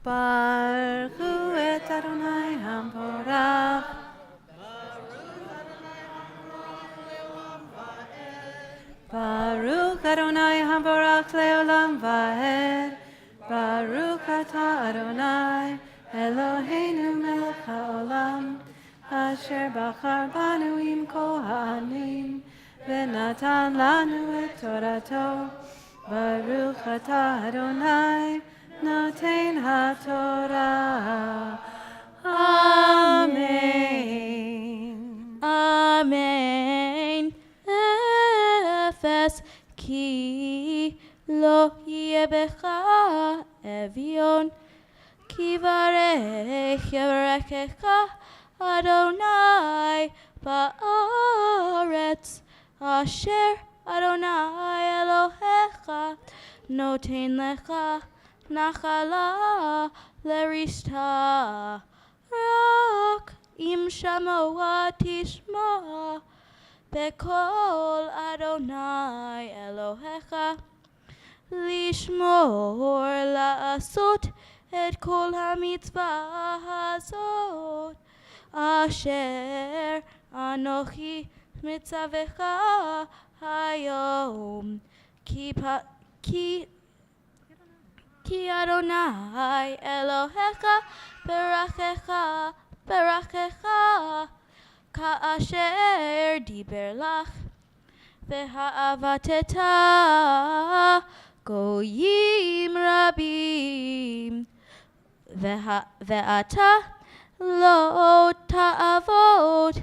Baruch et Adonai Hamporach. Baruch Adonai Hamporach leolam vaed. Baruch atah Adonai Eloheinu melech haolam. Asher bachar banu im kohanim. V'natan lanu et torato. Baruch atah Adonai Noten HaTorah. Amen. Amen. Efes ki lo yeh becha evion ki varech yavrechecha Adonai ba'aretz asher Adonai Elohecha noten lecha Nachala lerishta rak im shamoa tishma bekol Adonai Elohecha lishmor la'asot et kol hamitzvah hazot asher anochi mitzavecha hayom Ki Adonai Elohecha berachecha ka'asher diber lach v'ha'avateta goyim rabim ve'ata lo ta'avot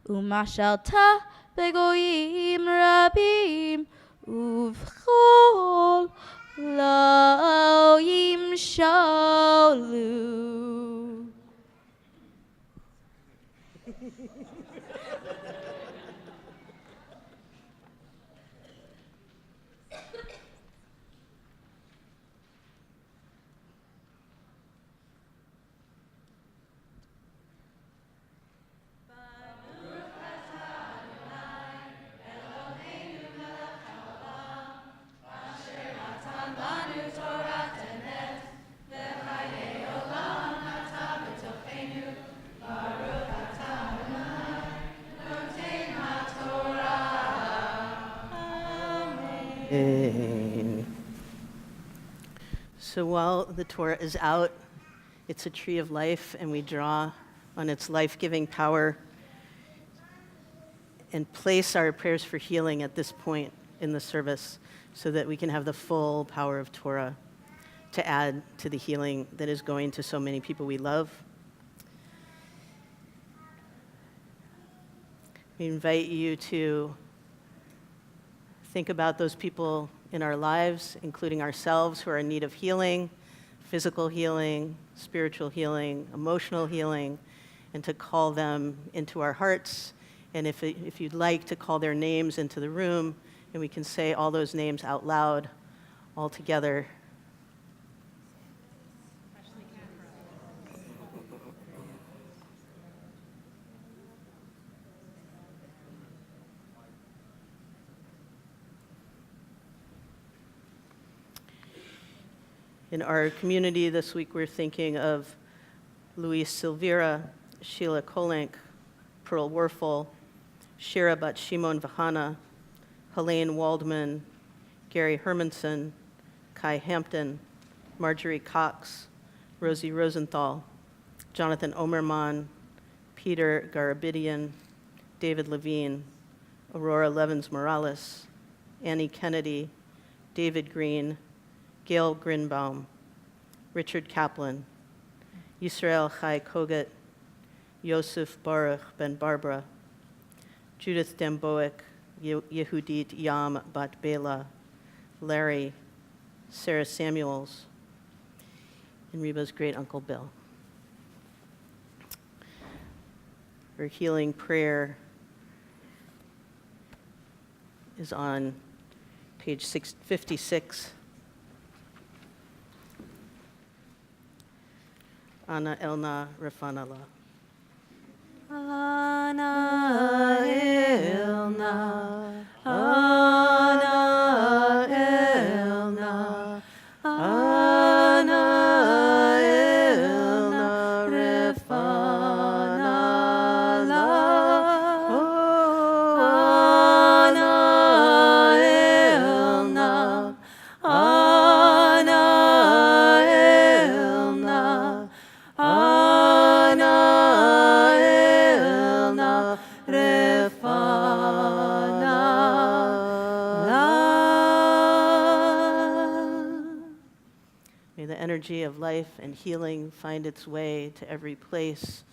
umashalta begoyim rabim uvchol lo yimshalu. So while the Torah is out, it's a tree of life, and we draw on its life-giving power and place our prayers for healing at this point in the service so that we can have the full power of Torah to add to the healing that is going to so many people we love. We invite you to think about those people in our lives, including ourselves, who are in need of healing, physical healing, spiritual healing, emotional healing, and to call them into our hearts. And if you'd like, to call their names into the room, and we can say all those names out loud, all together. In our community this week, we're thinking of Luis Silveira, Sheila Kolenk, Pearl Werfel, Shira Bat Shimon Vahana, Helene Waldman, Gary Hermanson, Kai Hampton, Marjorie Cox, Rosie Rosenthal, Jonathan Omerman, Peter Garabidian, David Levine, Aurora Levins Morales, Annie Kennedy, David Green, Gail Grinbaum, Richard Kaplan, Yisrael Chai Koget, Yosef Baruch Ben Barbara, Judith Demboek, Yehudit Yam Bat Bela, Larry, Sarah Samuels, and Reba's great Uncle Bill. Her healing prayer is on page 56. Ana Elna Rafanala. Ana Elna, Ana Elna, Ana Elna Refanala, Ana Elna, Ana Elna, Ana Elna Refanala. May the energy of life and healing find its way to every place,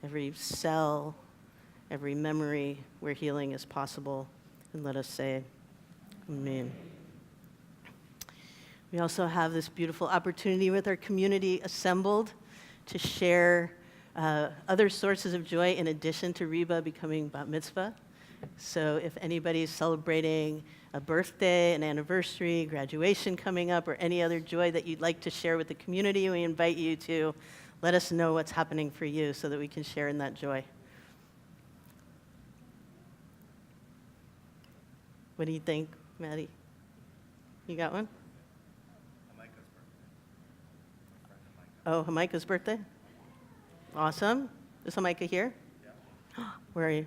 every cell, every memory where healing is possible. And let us say, Amen. We also have this beautiful opportunity with our community assembled to share other sources of joy in addition to Reba becoming bat mitzvah. So if anybody's celebrating a birthday, an anniversary, graduation coming up, or any other joy that you'd like to share with the community, we invite you to let us know what's happening for you so that we can share in that joy. What do you think, Maddie? You got one? Oh, Hamika's birthday? Awesome. Is Hamika here? Yeah. Where are you?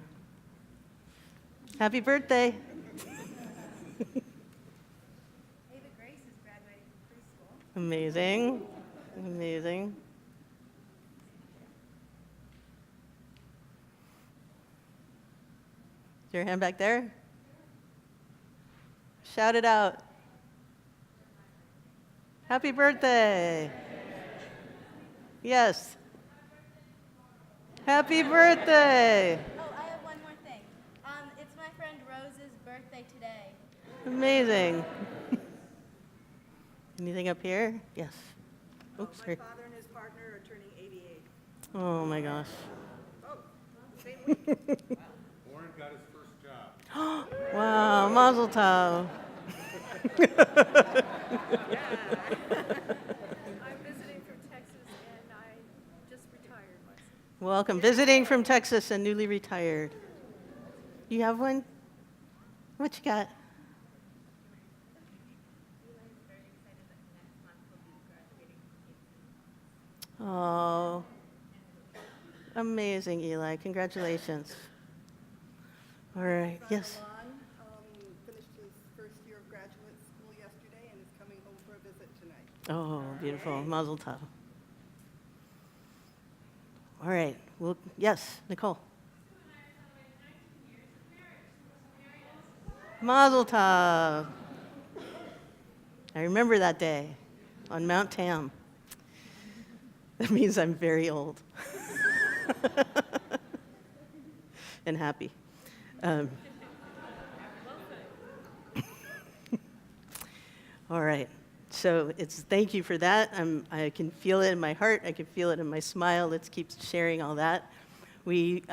Happy birthday. David Grace is graduating from preschool. Amazing. Amazing. Is your hand back there? Shout it out. Happy birthday. Yes. Happy birthday. Oh, I have one more thing. It's my friend Rose's birthday today. Amazing. Anything up here? Yes. Oops, sorry. My father and his partner are turning 88. Oh my gosh. Oh, same week. Warren got his first job. Wow, mazel tov. I'm visiting from Texas and I just retired myself. Welcome. Visiting from Texas and newly retired. You have one? What you got? Oh, amazing, Eli. Congratulations. All right. Yes. Ron finished his first year of graduate school yesterday and is coming home for a visit tonight. Oh, beautiful. Mazel tov. All right. Well, yes, Nicole. Mazel tov. I remember that day on Mount Tam. That means I'm very old and happy. All right. So thank you for that. I can feel it in my heart. I can feel it in my smile. Let's keep sharing all that. We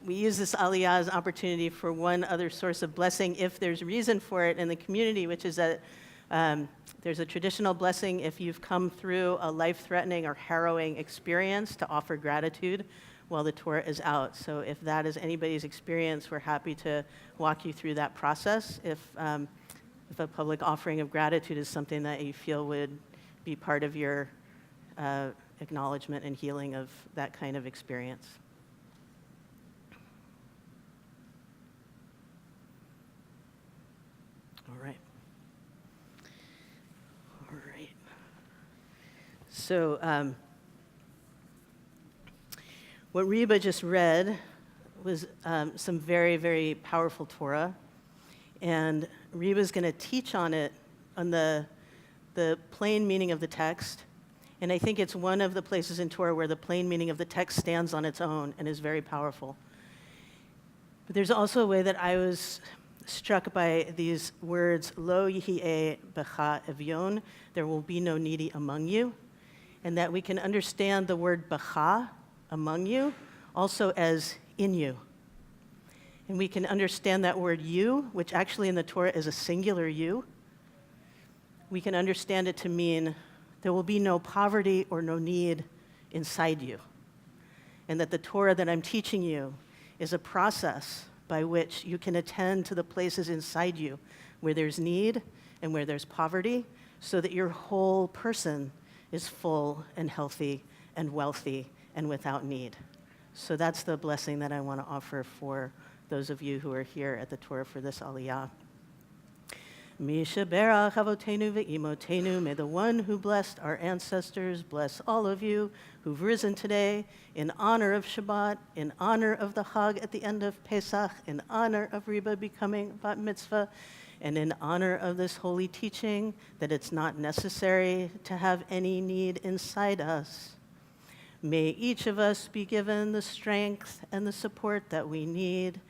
use this aliyah as an opportunity for one other source of blessing if there's reason for it in the community, which is that there's a traditional blessing if you've come through a life-threatening or harrowing experience to offer gratitude while the Torah is out. So if that is anybody's experience, we're happy to walk you through that process. If a public offering of gratitude is something that you feel would be part of your acknowledgement and healing of that kind of experience. All right. All right. So what Reba just read was some very, very powerful Torah. And Reba's going to teach on it, on the plain meaning of the text. And I think it's one of the places in Torah where the plain meaning of the text stands on its own and is very powerful. But there's also a way that I was struck by these words, Lo yihye becha evyon, there will be no needy among you. And that we can understand the word becha, among you, also as in you. And we can understand that word you, which actually in the Torah is a singular you. We can understand it to mean there will be no poverty or no need inside you. And that the Torah that I'm teaching you is a process by which you can attend to the places inside you where there's need and where there's poverty, so that your whole person is full and healthy and wealthy and without need. So that's the blessing that I want to offer for those of you who are here at the Torah for this aliyah. Mishaberach avotenu ve'imotenu, may the one who blessed our ancestors bless all of you who've risen today in honor of Shabbat, in honor of the Chag at the end of Pesach, in honor of Reba becoming bat mitzvah, and in honor of this holy teaching that it's not necessary to have any need inside us. May each of us be given the strength and the support that we need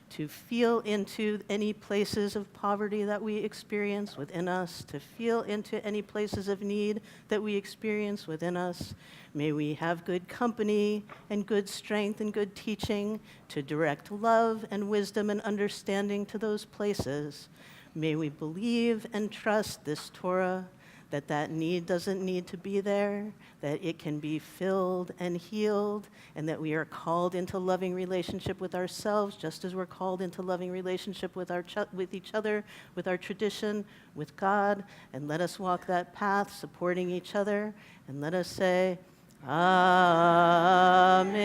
to feel into any places of poverty that we experience within us, to feel into any places of need that we experience within us. May we have good company and good strength and good teaching to direct love and wisdom and understanding to those places. May we believe and trust this Torah, that need doesn't need to be there, that it can be filled and healed, and that we are called into loving relationship with ourselves, just as we're called into loving relationship with with each other, with our tradition, with God. And let us walk that path, supporting each other, and let us say, Amen.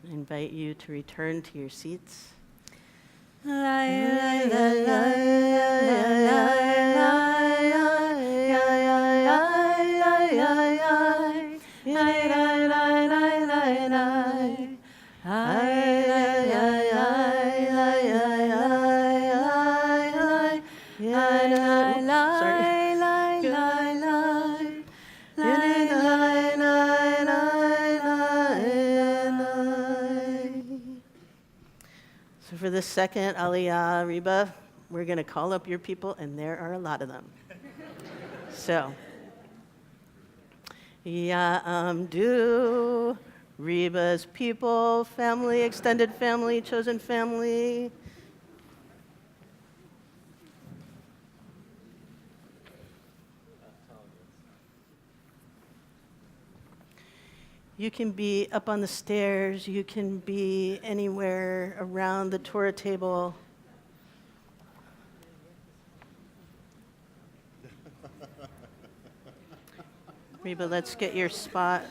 I invite you to return to your seats. So for the second aliyah, Reba, we're going to call up your people, and there are a lot of them. So, Ya'amdu, Reba's people, family, extended family, chosen family. You can be up on the stairs. You can be anywhere around the Torah table. Reba, let's get your spot.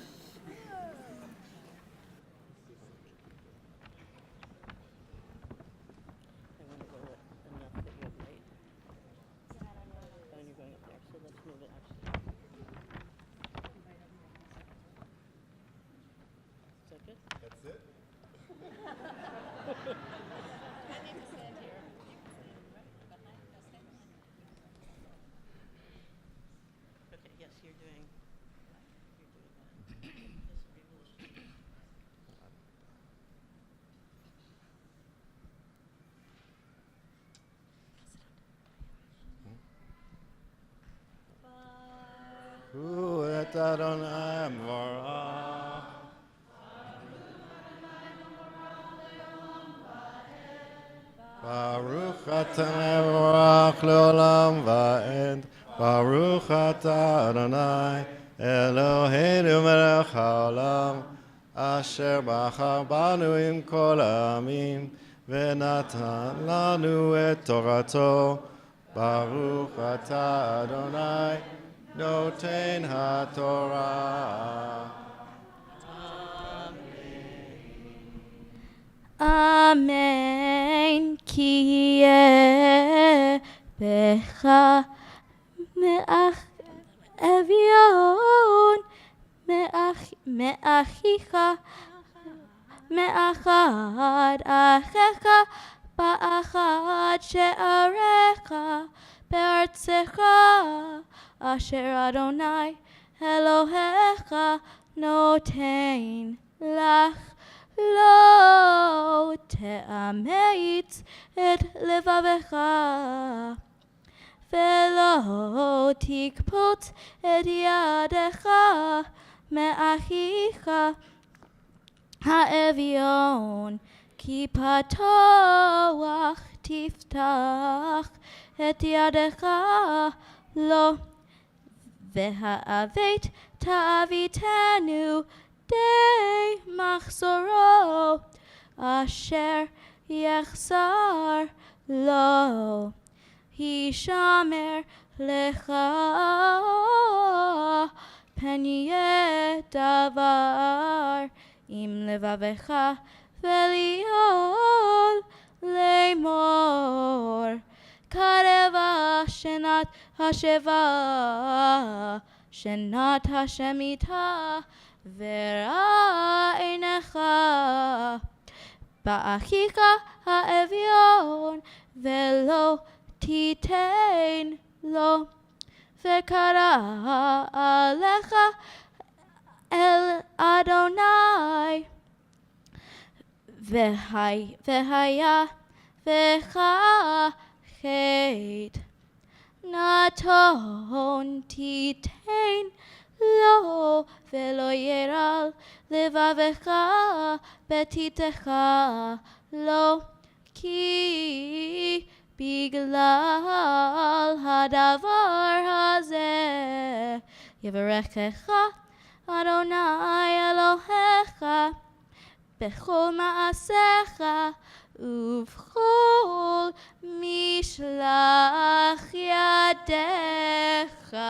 Adonai Morach. Baruch atah Morach leolam va'ed. Baruch atah Adonai Eloheinu melech haolam. Asher bachar banu im kol ha'amim. Ve'natan lanu et torato. Baruch atah Adonai noten haTorah. Amen. Ki becha me'ach evion me'achicha me'achad achecha ba'achad she'arecha be'artzecha asher Adonai Elohecha noten lach lo te'ameitz et levavecha velo tikpot et yadecha me'achicha ha'evion ki patoach tiftach et yadecha lo v'ha'avet ta'avitenu day machzoro asher yachzar lo hishamer lecha penye davar im levavecha veliol lemor kareva shenat hasheva shenat hashemita vera einecha ba'achicha ha'evion velo titein lo vekara alecha el Adonai vehaya vechachet naton titein lo velo yeral levavecha betitecha lo ki biglal hadavar hazeh yevarechecha Adonai Elohecha bechol ma'asecha uvchol mishlach yadecha.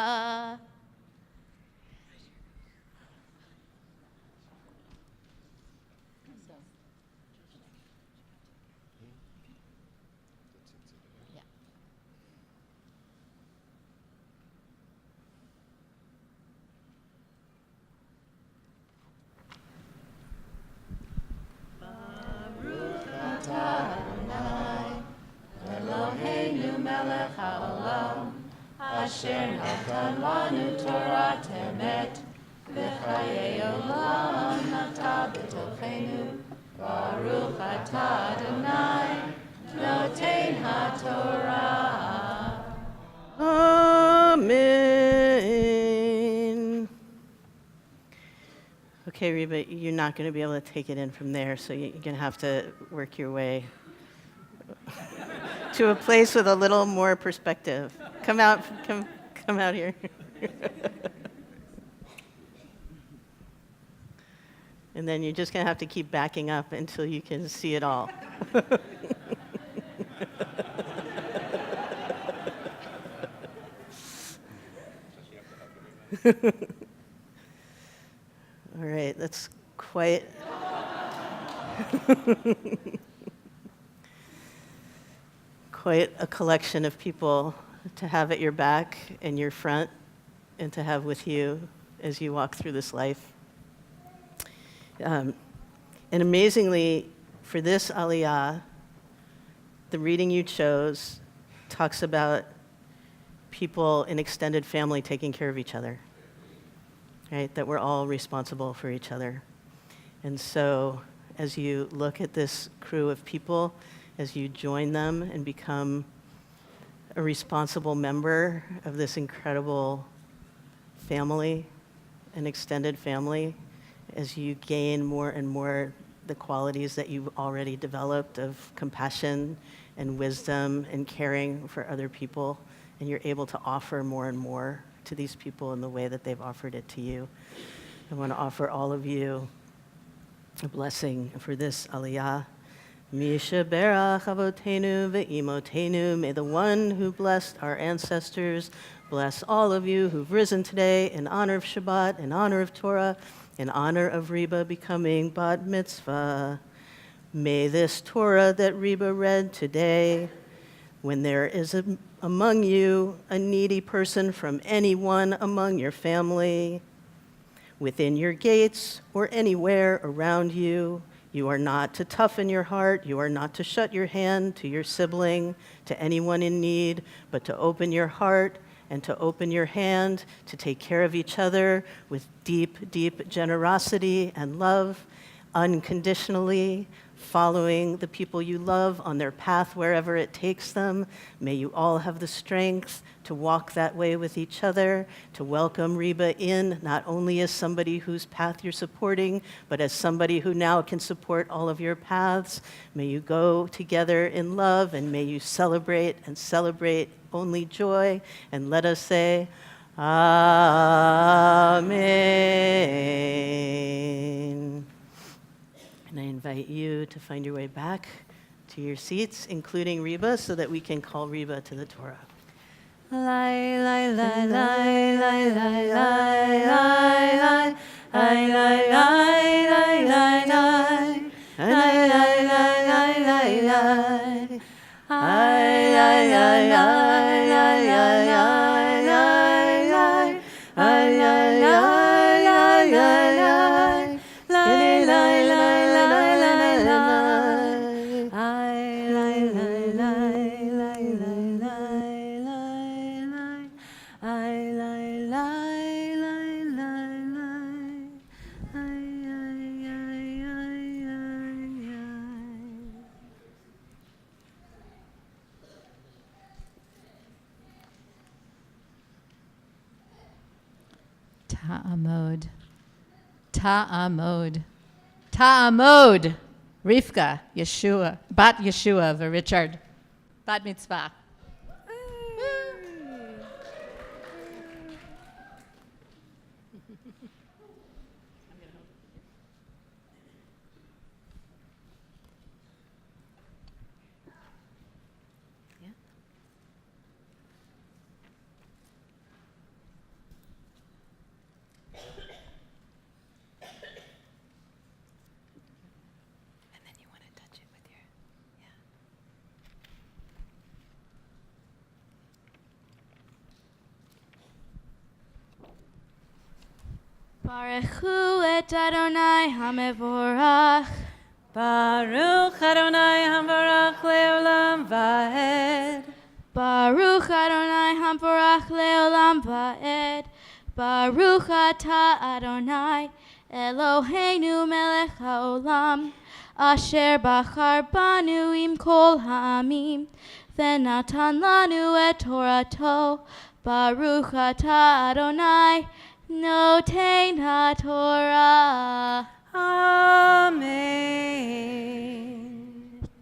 Eloheinu melech haolam, asher natan lanu Torah emet, v'chayei olam nata b'tochenu, baruch atah Adonai, noten haTorah. Amen. Okay, Reba, you're not going to be able to take it in from there, so you're going to have to work your way to a place with a little more perspective. Come out here. And then you're just going to have to keep backing up until you can see it all. All right, that's quite quite a collection of people to have at your back and your front and to have with you as you walk through this life. And amazingly, for this Aliyah, the reading you chose talks about people in extended family taking care of each other, right? That we're all responsible for each other. And so as you look at this crew of people, as you join them and become a responsible member of this incredible family an extended family as you gain more and more the qualities that you've already developed of compassion and wisdom and caring for other people, and you're able to offer more and more to these people in the way that they've offered it to you. I want to offer all of you a blessing for this aliyah. Misha berach avotenu ve'imotenu. May the one who blessed our ancestors bless all of you who've risen today in honor of Shabbat, in honor of Torah, in honor of Reba becoming bat mitzvah. May this Torah that Reba read today, when there is among you a needy person from anyone among your family, within your gates or anywhere around you, you are not to toughen your heart, you are not to shut your hand to your sibling, to anyone in need, but to open your heart and to open your hand to take care of each other with deep, deep generosity and love, unconditionally, following the people you love on their path wherever it takes them. May you all have the strength to walk that way with each other, to welcome Reba in, not only as somebody whose path you're supporting, but as somebody who now can support all of your paths. May you go together in love, and may you celebrate and celebrate only joy. And let us say, Amen. And I invite you to find your way back to your seats, including Reba, so that we can call Reba to the Torah. Lai lai lai lai lai lai lai lai lai lai lai lai lai lai lai lai lai lai Ta'amod. Ta'amod. Ta'amod. Rivka, Yeshua, Bat Yeshua, Richard. Bat mitzvah. Baruchu et Adonai HaMevorach. Baruch Adonai Hamvarach Leolam Vaed. Baruch Adonai HaMevorach Leolam Vaed. Baruch Ata Adonai Eloheinu Melech HaOlam. Asher Bachar Banu Im Kol Ha'amim. Venatan Lanu et Torato. Baruch Ata Adonai Noten HaTorah. Amen.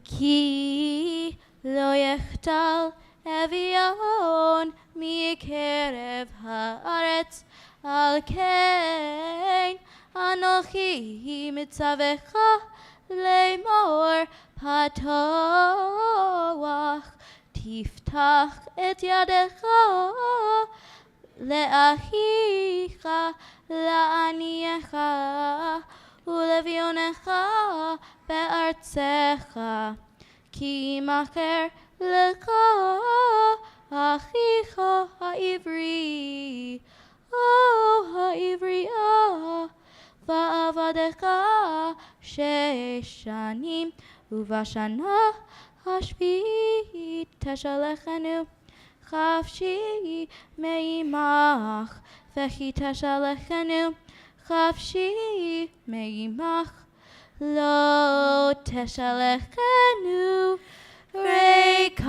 Ki lo yechtal evion mikerev haaretz al kein anochi mitzavecha lemor patoach tiftach et yadecha le'achicha la'aniyecha ulevionecha be'artzecha ki macher lecha achicha ha'ivri ha'ivri va'avadecha she'shanim uvashana hashvi'it teshalechenu Chafshi meimach, vechi teshalechenu. Chafshi meimach, lo teshalechenu reikam.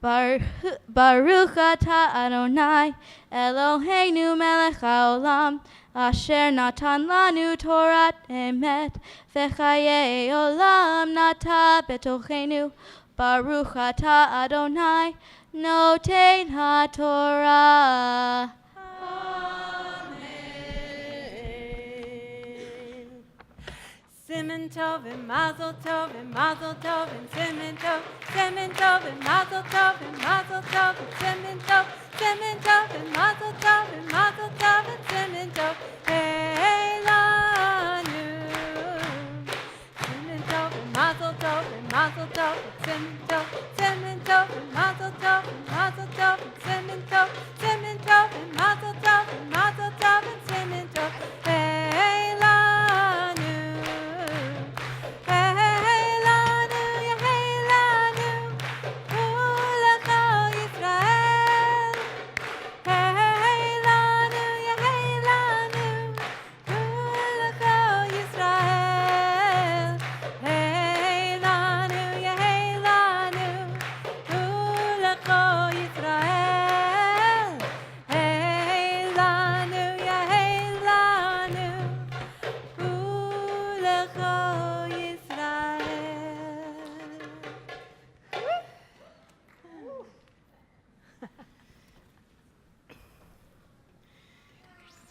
Baruch atah Adonai Eloheinu melech haolam asher natan lanu Torat emet v'chayei olam nata betochenu. Baruch atah Adonai noten haTorah. Siman tov and mazel tov and mazel tov and siman tov and mazel tov and mazel tov and siman tov and mazel tov and siman tov. Hey lanu. Siman tov and mazel tov and mazel tov and siman tov and mazel tov and siman tov and mazel tov and siman tov. Hey lanu.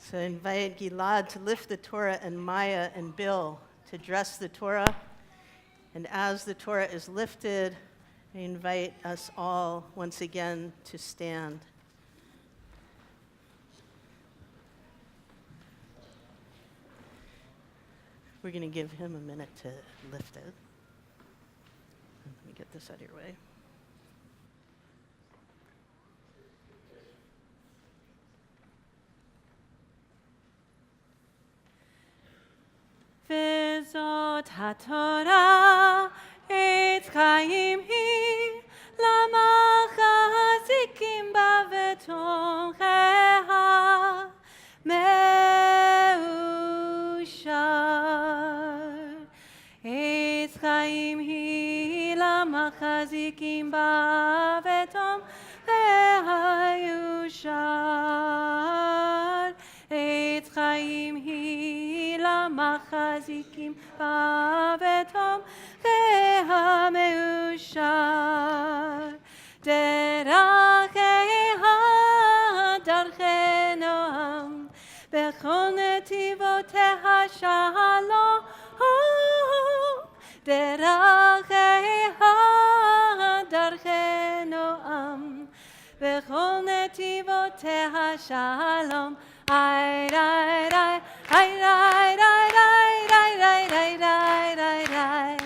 So I invite Gilad to lift the Torah and Maya and Bill to dress the Torah. And as the Torah is lifted, I invite us all once again to stand. We're going to give him a minute to lift it. Let me get this out of your way. V'zot haTorah etz chaim hi l'machazikim ba v'tomcheha meushar. Etz chaim hi l'machazikim ba v'tomcheha yushar. Etz chaim hi l'machazikim ba v'tomcheha meushar. Deracheha darchei noam b'chol netivoteha shalom. Deracheha darchei noam b'chol netivoteha shalom. Ay, ay, ay, ay, ay, ay, ay, ay, ay, ay, ay, ay, ay, ay,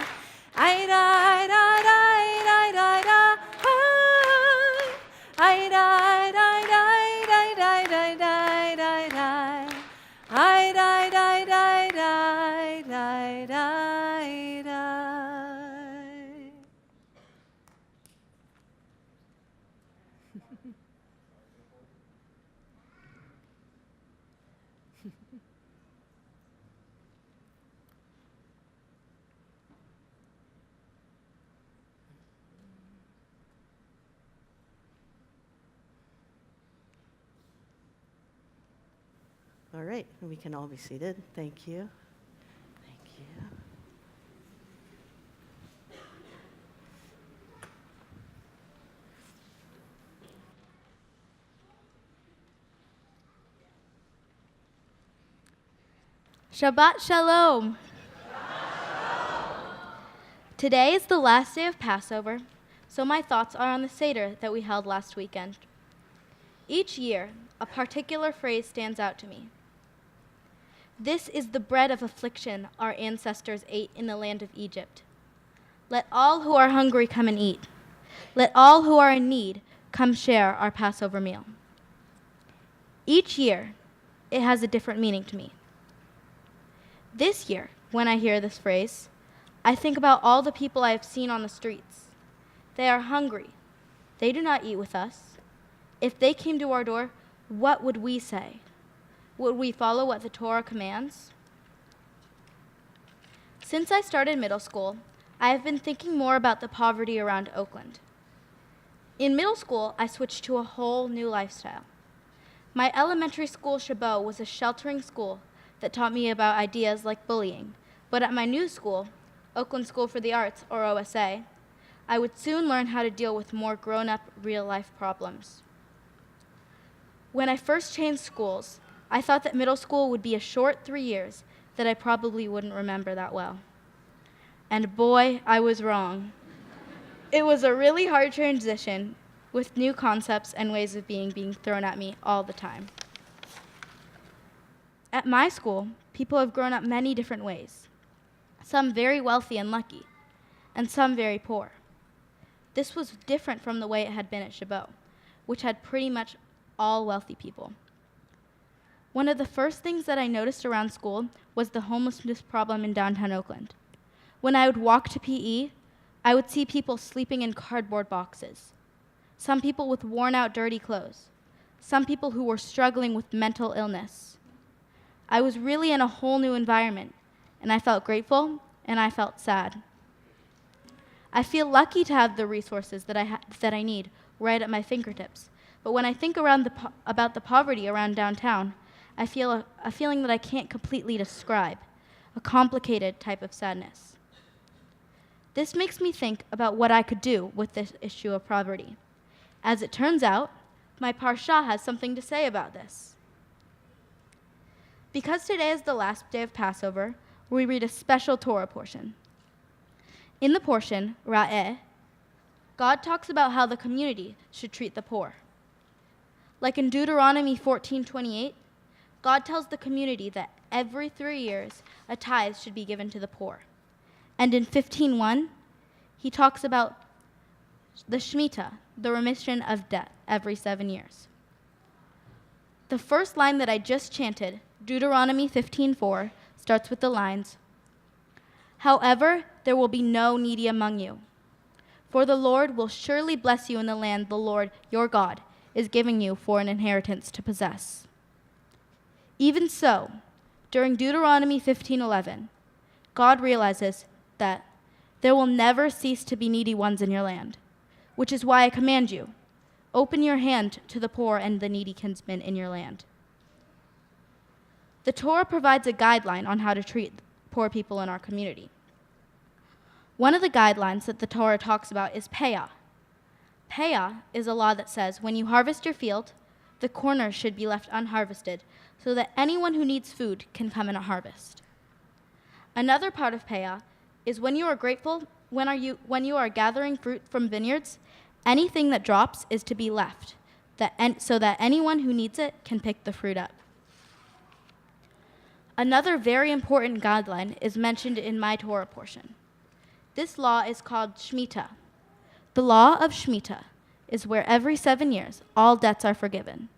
All right, we can all be seated. Thank you. Thank you. Shabbat Shalom. Today is the last day of Passover, so my thoughts are on the Seder that we held last weekend. Each year, a particular phrase stands out to me. This is the bread of affliction our ancestors ate in the land of Egypt. Let all who are hungry come and eat. Let all who are in need come share our Passover meal. Each year, it has a different meaning to me. This year, when I hear this phrase, I think about all the people I have seen on the streets. They are hungry. They do not eat with us. If they came to our door, what would we say? Would we follow what the Torah commands? Since I started middle school, I have been thinking more about the poverty around Oakland. In middle school, I switched to a whole new lifestyle. My elementary school, Chabot, was a sheltering school that taught me about ideas like bullying. But at my new school, Oakland School for the Arts, or OSA, I would soon learn how to deal with more grown-up, real-life problems. When I first changed schools, I thought that middle school would be a short 3 years that I probably wouldn't remember that well. And boy, I was wrong. It was a really hard transition with new concepts and ways of being thrown at me all the time. At my school, people have grown up many different ways, some very wealthy and lucky, and some very poor. This was different from the way it had been at Chabot, which had pretty much all wealthy people. One of the first things that I noticed around school was the homelessness problem in downtown Oakland. When I would walk to PE, I would see people sleeping in cardboard boxes, some people with worn-out, dirty clothes, some people who were struggling with mental illness. I was really in a whole new environment, and I felt grateful, and I felt sad. I feel lucky to have the resources that I need right at my fingertips, but when I think about the poverty around downtown, I feel a feeling that I can't completely describe, a complicated type of sadness. This makes me think about what I could do with this issue of poverty. As it turns out, my parsha has something to say about this. Because today is the last day of Passover, we read a special Torah portion. In the portion, Ra'eh, God talks about how the community should treat the poor. Like in Deuteronomy 14:28, God tells the community that every 3 years, a tithe should be given to the poor. And in 15:1, he talks about the Shemitah, the remission of debt, every 7 years. The first line that I just chanted, Deuteronomy 15:4, starts with the lines, "However, there will be no needy among you, for the Lord will surely bless you in the land the Lord, your God, is giving you for an inheritance to possess." Even so, during Deuteronomy 15:11, God realizes that there will never cease to be needy ones in your land, which is why I command you, open your hand to the poor and the needy kinsmen in your land. The Torah provides a guideline on how to treat poor people in our community. One of the guidelines that the Torah talks about is payah. Payah is a law that says when you harvest your field, the corners should be left unharvested so that anyone who needs food can come in a harvest. Another part of payah is when you are grateful, when you are gathering fruit from vineyards, anything that drops is to be left, so that anyone who needs it can pick the fruit up. Another very important guideline is mentioned in my Torah portion. This law is called Shemitah. The law of Shemitah is where every 7 years all debts are forgiven.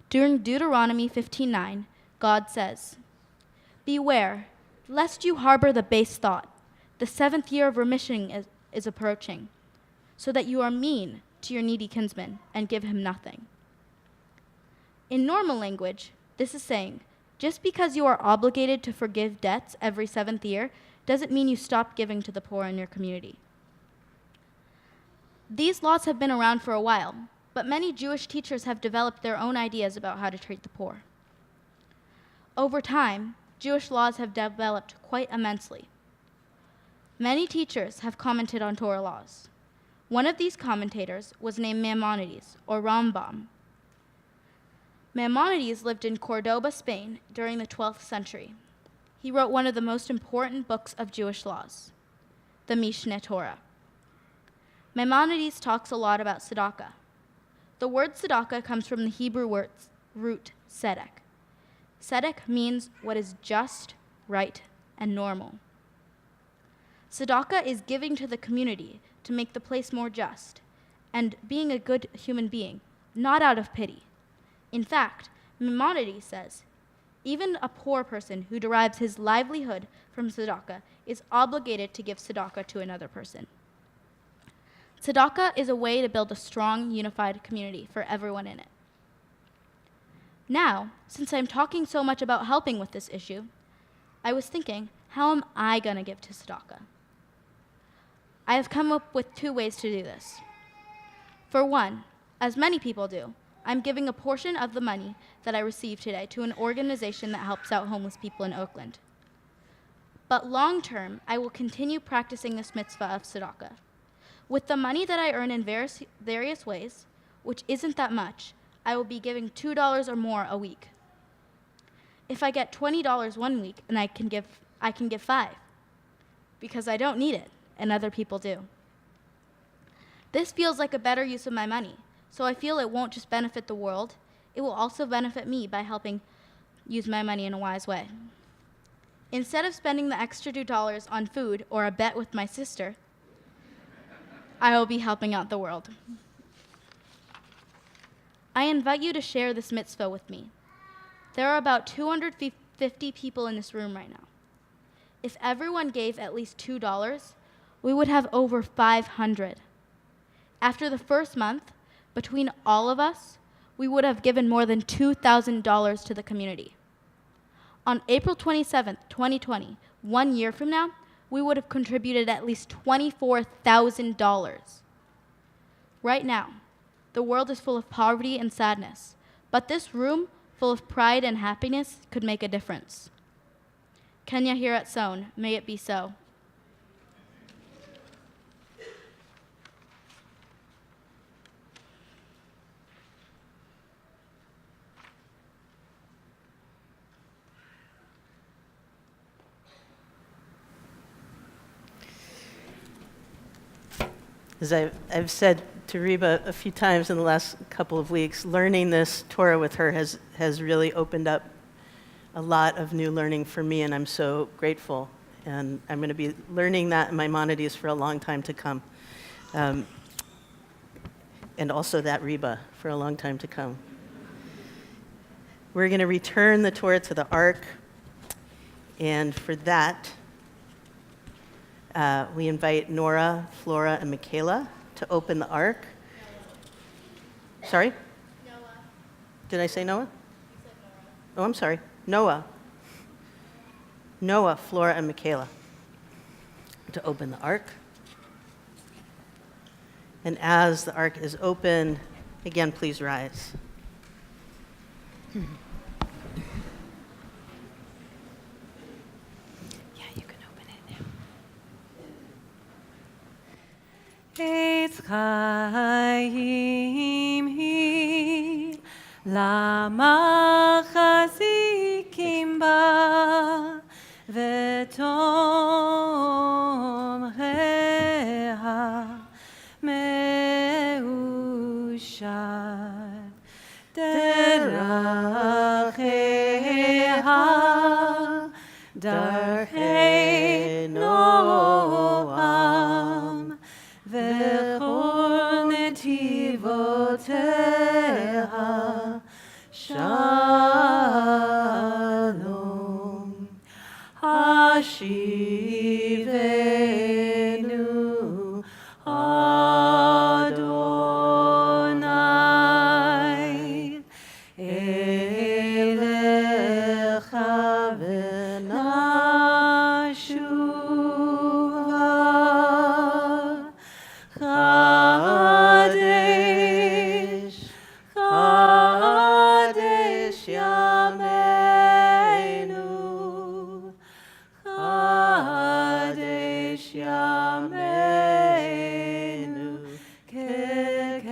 During Deuteronomy 15:9, God says, "Beware, lest you harbor the base thought, the 7th year of remission is approaching, so that you are mean to your needy kinsman and give him nothing." In normal language, this is saying, just because you are obligated to forgive debts every 7th year doesn't mean you stop giving to the poor in your community. These laws have been around for a while, but many Jewish teachers have developed their own ideas about how to treat the poor. Over time, Jewish laws have developed quite immensely. Many teachers have commented on Torah laws. One of these commentators was named Maimonides, or Rambam. Maimonides lived in Cordoba, Spain, during the 12th century. He wrote one of the most important books of Jewish laws, the Mishneh Torah. Maimonides talks a lot about tzedakah. The word tzedakah comes from the Hebrew root tzedek. Tzedek means what is just, right, and normal. Tzedakah is giving to the community to make the place more just, and being a good human being, not out of pity. In fact, Maimonides says, even a poor person who derives his livelihood from tzedakah is obligated to give tzedakah to another person. Tzedakah is a way to build a strong, unified community for everyone in it. Now, since I'm talking so much about helping with this issue, I was thinking, how am I going to give to tzedakah? I have come up with 2 ways to do this. For one, as many people do, I'm giving a portion of the money that I received today to an organization that helps out homeless people in Oakland. But long term, I will continue practicing this mitzvah of tzedakah. With the money that I earn in various ways, which isn't that much, I will be giving $2 or more a week. If I get $20 one week, and I can give $5, because I don't need it, and other people do. This feels like a better use of my money, so I feel it won't just benefit the world, it will also benefit me by helping use my money in a wise way. Instead of spending the extra $2 on food or a bet with my sister, I will be helping out the world. I invite you to share this mitzvah with me. There are about 250 people in this room right now. If everyone gave at least $2, we would have over 500. After the first month, between all of us, we would have given more than $2,000 to the community. On April 27th, 2020, 1 year from now, we would have contributed at least $24,000. Right now, the world is full of poverty and sadness, but this room, full of pride and happiness, could make a difference. Kenya here at Sown, may it be so. As I've said to Reba a few times in the last couple of weeks, learning this Torah with her has really opened up a lot of new learning for me, and I'm so grateful. And I'm going to be learning that in Maimonides for a long time to come. And also that Reba for a long time to come. We're going to return the Torah to the Ark, and for that, we invite Nora, Flora, and Michaela to open the Ark. Sorry? Noah. Did I say Noah? You said Nora. Oh, I'm sorry. Noah, Flora, and Michaela to open the Ark. And as the Ark is open, again, please rise. Yeah, you can open it now. Eitz chaim hi lama chazikim ba v'tom reha meushad deracheha darchei noam v'chol netivoteha shalom hashivenu Adonai elecha v'nashuva Chadesh, Chadesh Yameinu, Chadesh Yameinu, Kekedem.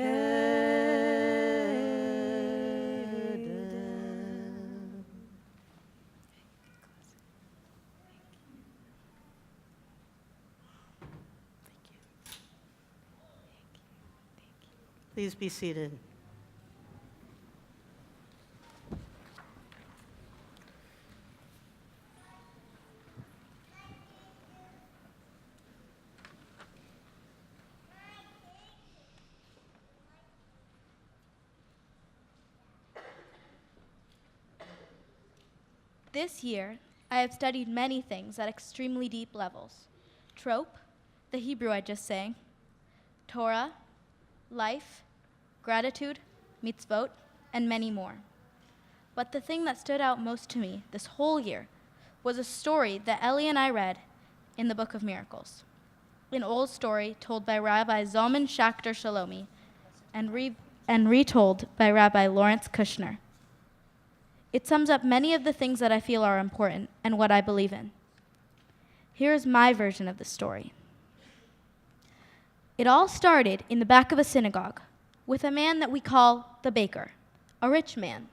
Please be seated. This year, I have studied many things at extremely deep levels. Trope, the Hebrew I just sang, Torah, life, gratitude, mitzvot, and many more. But the thing that stood out most to me this whole year was a story that Ellie and I read in the Book of Miracles, an old story told by Rabbi Zalman Schachter Shalomi and retold by Rabbi Lawrence Kushner. It sums up many of the things that I feel are important and what I believe in. Here is my version of the story. It all started in the back of a synagogue with a man that we call the baker, a rich man.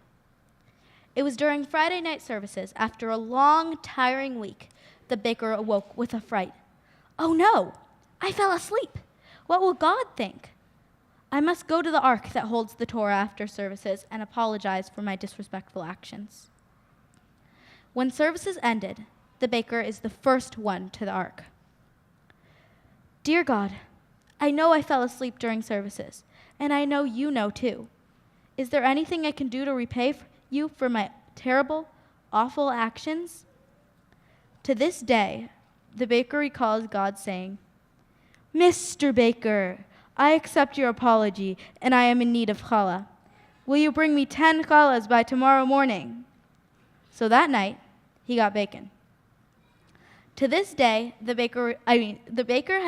It was during Friday night services, after a long, tiring week, the baker awoke with a fright. "Oh no, I fell asleep. What will God think? I must go to the ark that holds the Torah after services and apologize for my disrespectful actions." When services ended, the baker is the first one to the ark. "Dear God, I know I fell asleep during services, and I know you know too. Is there anything I can do to repay you for my terrible, awful actions?" To this day, the baker recalls God saying, "Mr. Baker, I accept your apology, and I am in need of challah. Will you bring me 10 challahs by tomorrow morning?" So that night, he got bacon. To this day, the baker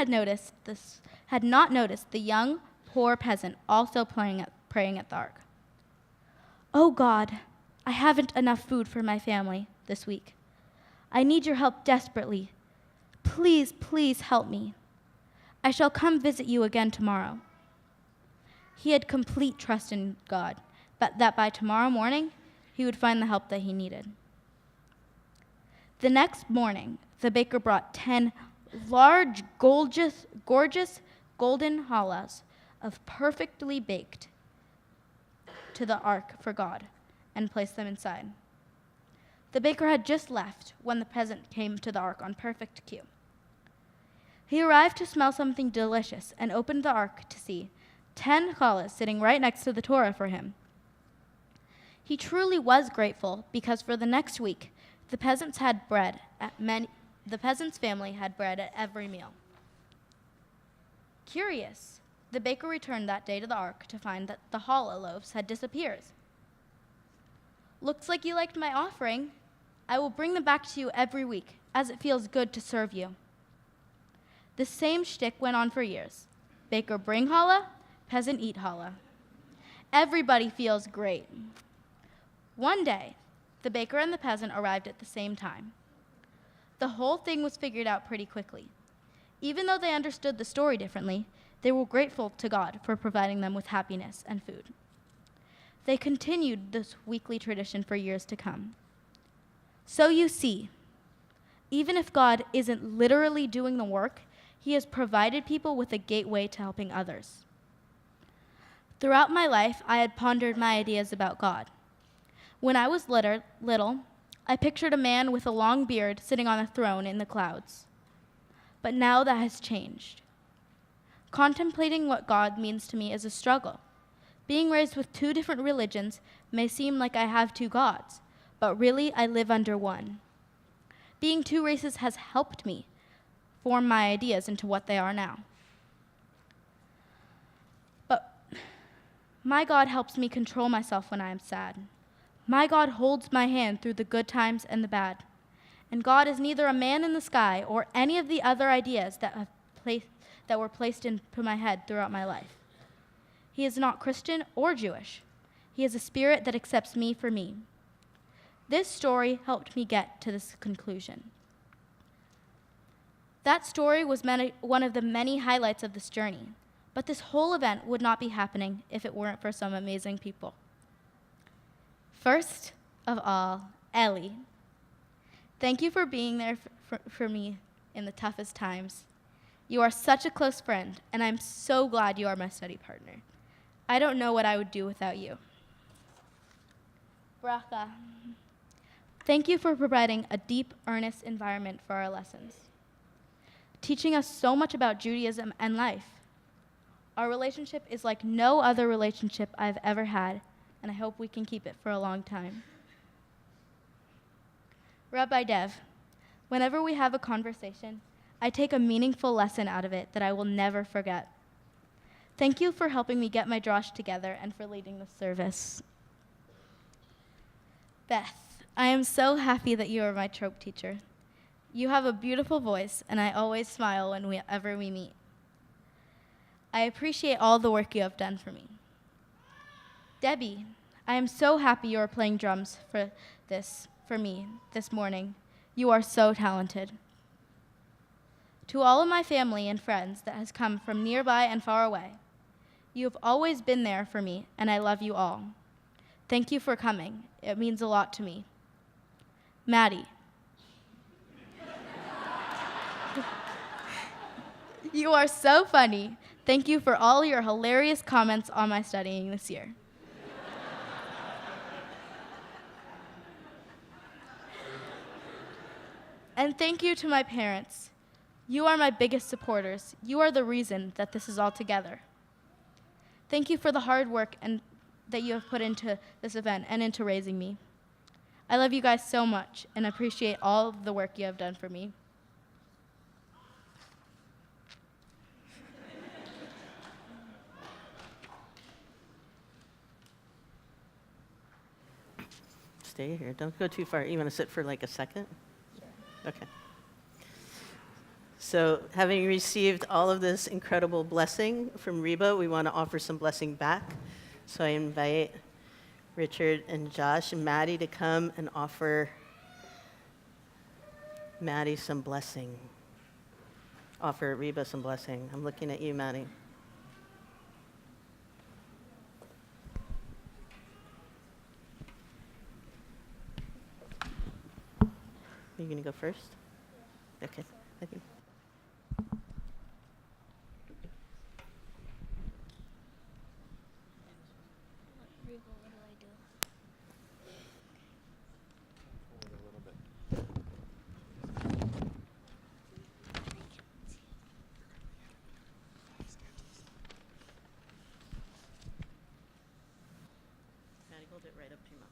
had not noticed the young, poor peasant also praying at the ark. "Oh God, I haven't enough food for my family this week. I need your help desperately. Please, please help me. I shall come visit you again tomorrow." He had complete trust in God, but that by tomorrow morning, he would find the help that he needed. The next morning, the baker brought 10 large, gorgeous golden challahs of perfectly baked to the ark for God and placed them inside. The baker had just left when the peasant came to the ark on perfect cue. He arrived to smell something delicious and opened the ark to see 10 challahs sitting right next to the Torah for him. He truly was grateful because for the next week, the peasant's family had bread at every meal. Curious, the baker returned that day to the ark to find that the challah loaves had disappeared. "Looks like you liked my offering. I will bring them back to you every week, as it feels good to serve you." The same shtick went on for years. Baker bring challah, peasant eat challah. Everybody feels great. One day, the baker and the peasant arrived at the same time. The whole thing was figured out pretty quickly. Even though they understood the story differently, they were grateful to God for providing them with happiness and food. They continued this weekly tradition for years to come. So you see, even if God isn't literally doing the work, He has provided people with a gateway to helping others. Throughout my life, I had pondered my ideas about God. When I was little, I pictured a man with a long beard sitting on a throne in the clouds. But now that has changed. Contemplating what God means to me is a struggle. Being raised with 2 different religions may seem like I have 2 gods, but really I live under one. Being 2 races has helped me form my ideas into what they are now. But my God helps me control myself when I am sad. My God holds my hand through the good times and the bad. And God is neither a man in the sky or any of the other ideas that were placed into my head throughout my life. He is not Christian or Jewish. He is a spirit that accepts me for me. This story helped me get to this conclusion. That story was one of the many highlights of this journey, but this whole event would not be happening if it weren't for some amazing people. First of all, Ellie. Thank you for being there for me in the toughest times. You are such a close friend, and I'm so glad you are my study partner. I don't know what I would do without you. Bracha. Thank you for providing a deep, earnest environment for our lessons, teaching us so much about Judaism and life. Our relationship is like no other relationship I've ever had, and I hope we can keep it for a long time. Rabbi Dev, whenever we have a conversation, I take a meaningful lesson out of it that I will never forget. Thank you for helping me get my drosh together and for leading the service. Beth, I am so happy that you are my trope teacher. You have a beautiful voice, and I always smile whenever we meet. I appreciate all the work you have done for me. Debbie, I am so happy you are playing drums for me this morning. You are so talented. To all of my family and friends that has come from nearby and far away, you have always been there for me, and I love you all. Thank you for coming. It means a lot to me. Maddie. You are so funny. Thank you for all your hilarious comments on my studying this year. And thank you to my parents. You are my biggest supporters. You are the reason that this is all together. Thank you for the hard work that you have put into this event and into raising me. I love you guys so much and appreciate all the work you have done for me. Stay here. Don't go too far. You want to sit for like a second? Okay. So having received all of this incredible blessing from Reba, we want to offer some blessing back. So I invite Richard and Josh and Maddie to come and offer Maddie some blessing. Offer Reba some blessing. I'm looking at you, Maddie. Are you going to go first? Okay. Thank you. Maddie, hold it right up to your mouth.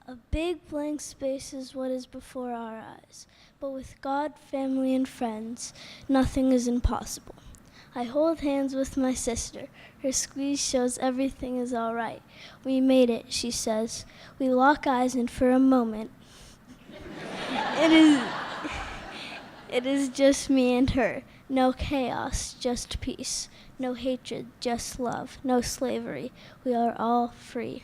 A big blank space is what is before our eyes, but with God, family, and friends, nothing is impossible. I hold hands with my sister. Her squeeze shows everything is all right. We made it, she says. We lock eyes, and for a moment, it is just me and her. No chaos, just peace. No hatred, just love. No slavery. We are all free.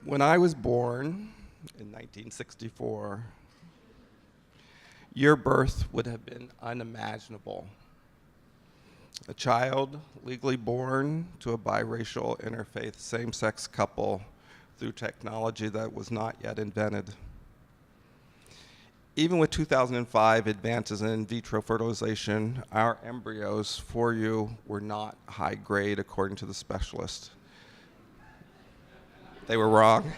When I was born in 1964, your birth would have been unimaginable. A child legally born to a biracial, interfaith, same-sex couple through technology that was not yet invented. Even with 2005 advances in in vitro fertilization, our embryos for you were not high grade according to the specialist. They were wrong.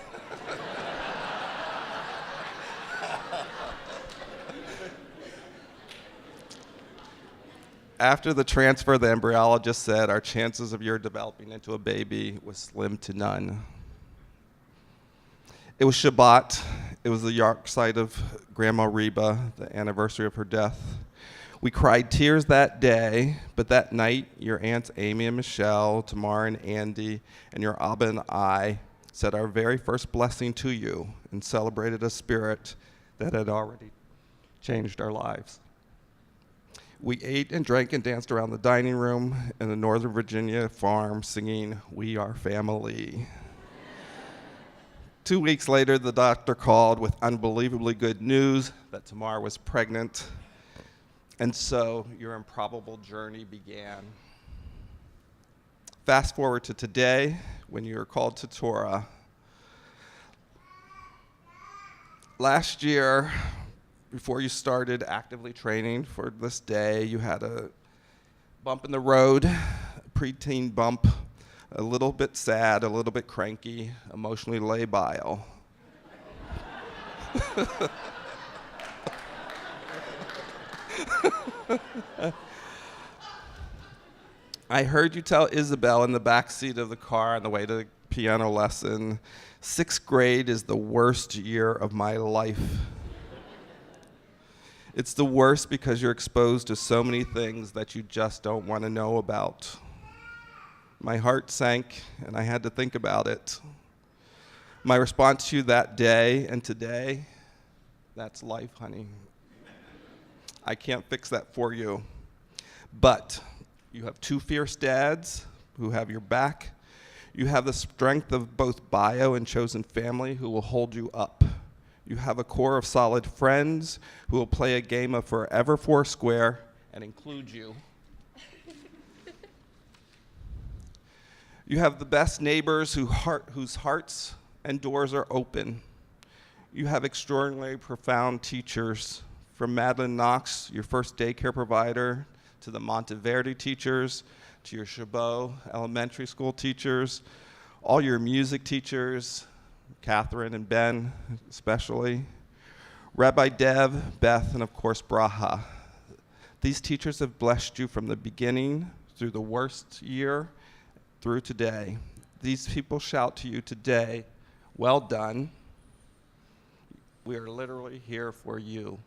After the transfer, the embryologist said our chances of your developing into a baby was slim to none. It was Shabbat. It was the yahrzeit of Grandma Reba, the anniversary of her death. We cried tears that day, but that night, your aunts Amy and Michelle, Tamar and Andy, and your Abba and I said our very first blessing to you and celebrated a spirit that had already changed our lives. We ate and drank and danced around the dining room in the Northern Virginia farm singing, "We Are Family." 2 weeks later, the doctor called with unbelievably good news that Tamar was pregnant, and so your improbable journey began. Fast forward to today, when you are called to Torah. Last year, before you started actively training for this day, you had a bump in the road, a preteen bump, a little bit sad, a little bit cranky, emotionally labile. I heard you tell Isabel in the back seat of the car on the way to the piano lesson, 6th grade is the worst year of my life. It's the worst because you're exposed to so many things that you just don't want to know about. My heart sank, and I had to think about it. My response to you that day and today, that's life, honey. I can't fix that for you. But you have two fierce dads who have your back. You have the strength of both bio and chosen family who will hold you up. You have a core of solid friends who will play a game of forever foursquare and include you. You have the best neighbors whose hearts and doors are open. You have extraordinarily profound teachers, from Madeline Knox, your first daycare provider, to the Monteverdi teachers, to your Chabot elementary school teachers, all your music teachers, Catherine and Ben especially, Rabbi Dev, Beth, and of course Braha. These teachers have blessed you from the beginning through the worst year through today. These people shout to you today, well done. We are literally here for you.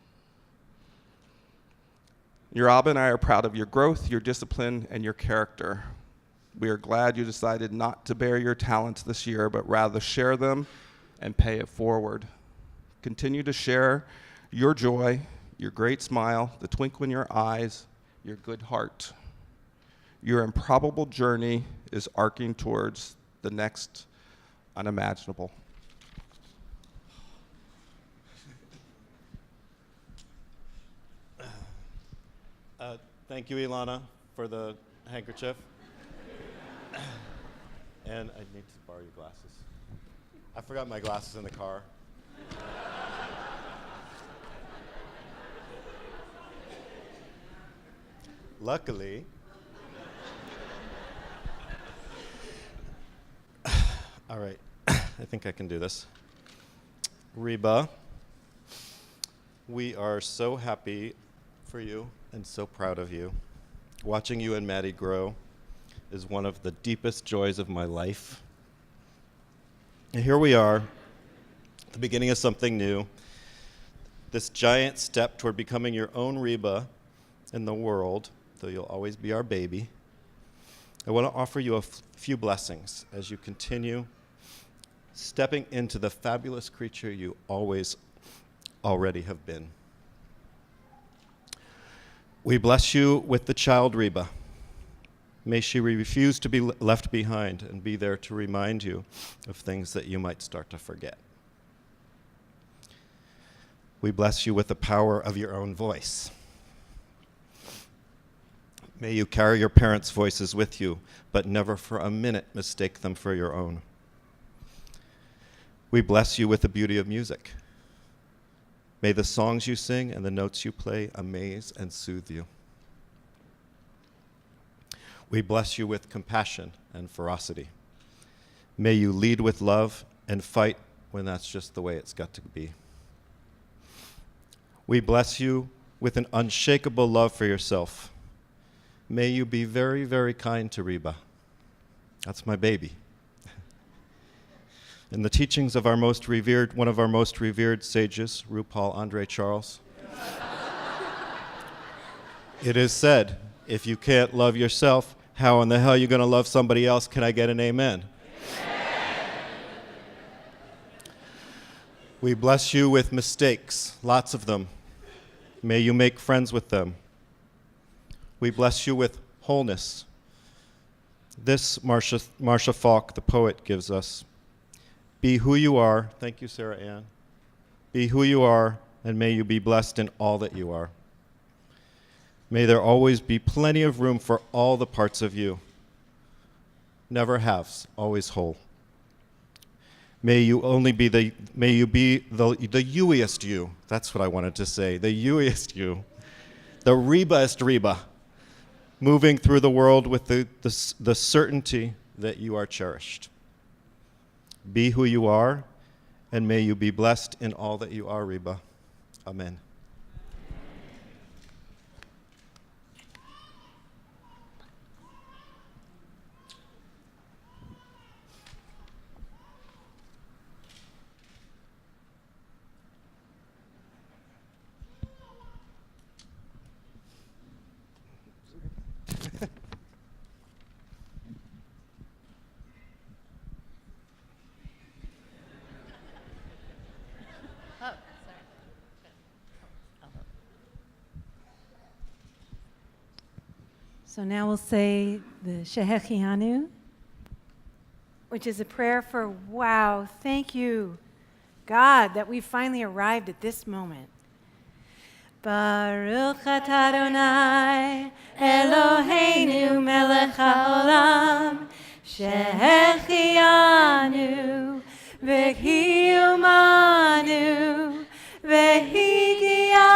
Your Abba and I are proud of your growth, your discipline, and your character. We are glad you decided not to bury your talents this year, but rather share them and pay it forward. Continue to share your joy, your great smile, the twinkle in your eyes, your good heart. Your improbable journey is arcing towards the next unimaginable. Thank you, Ilana, for the handkerchief. And I need to borrow your glasses. I forgot my glasses in the car. Luckily, all right, I think I can do this. Reba, we are so happy for you and so proud of you. Watching you and Maddie grow is one of the deepest joys of my life. And here we are, at the beginning of something new, this giant step toward becoming your own Reba in the world, though you'll always be our baby. I want to offer you a few blessings as you continue stepping into the fabulous creature you already have been. We bless you with the child Reba. May she refuse to be left behind and be there to remind you of things that you might start to forget. We bless you with the power of your own voice. May you carry your parents' voices with you, but never for a minute mistake them for your own. We bless you with the beauty of music. May the songs you sing and the notes you play amaze and soothe you. We bless you with compassion and ferocity. May you lead with love and fight when that's just the way it's got to be. We bless you with an unshakable love for yourself. May you be very, very kind to Reba. That's my baby. In the teachings of one of our most revered sages, RuPaul Andre Charles, it is said, if you can't love yourself, how in the hell are you going to love somebody else? Can I get an amen? Amen. We bless you with mistakes, lots of them. May you make friends with them. We bless you with wholeness. This Marcia Falk, the poet, gives us. Be who you are. Thank you, Sarah Ann. Be who you are, and may you be blessed in all that you are. May there always be plenty of room for all the parts of you. Never halves, always whole. May you be the you-iest you. That's what I wanted to say, the you-iest you. The Reba-est Reba, moving through the world with the certainty that you are cherished. Be who you are, and may you be blessed in all that you are, Reba. Amen. So now we'll say the Shehechianu, which is a prayer for, wow, thank you, God, that we finally arrived at this moment. Baruch atah Adonai, Eloheinu melech haolam, Shehechianu, v'hiyumanu, v'higianu,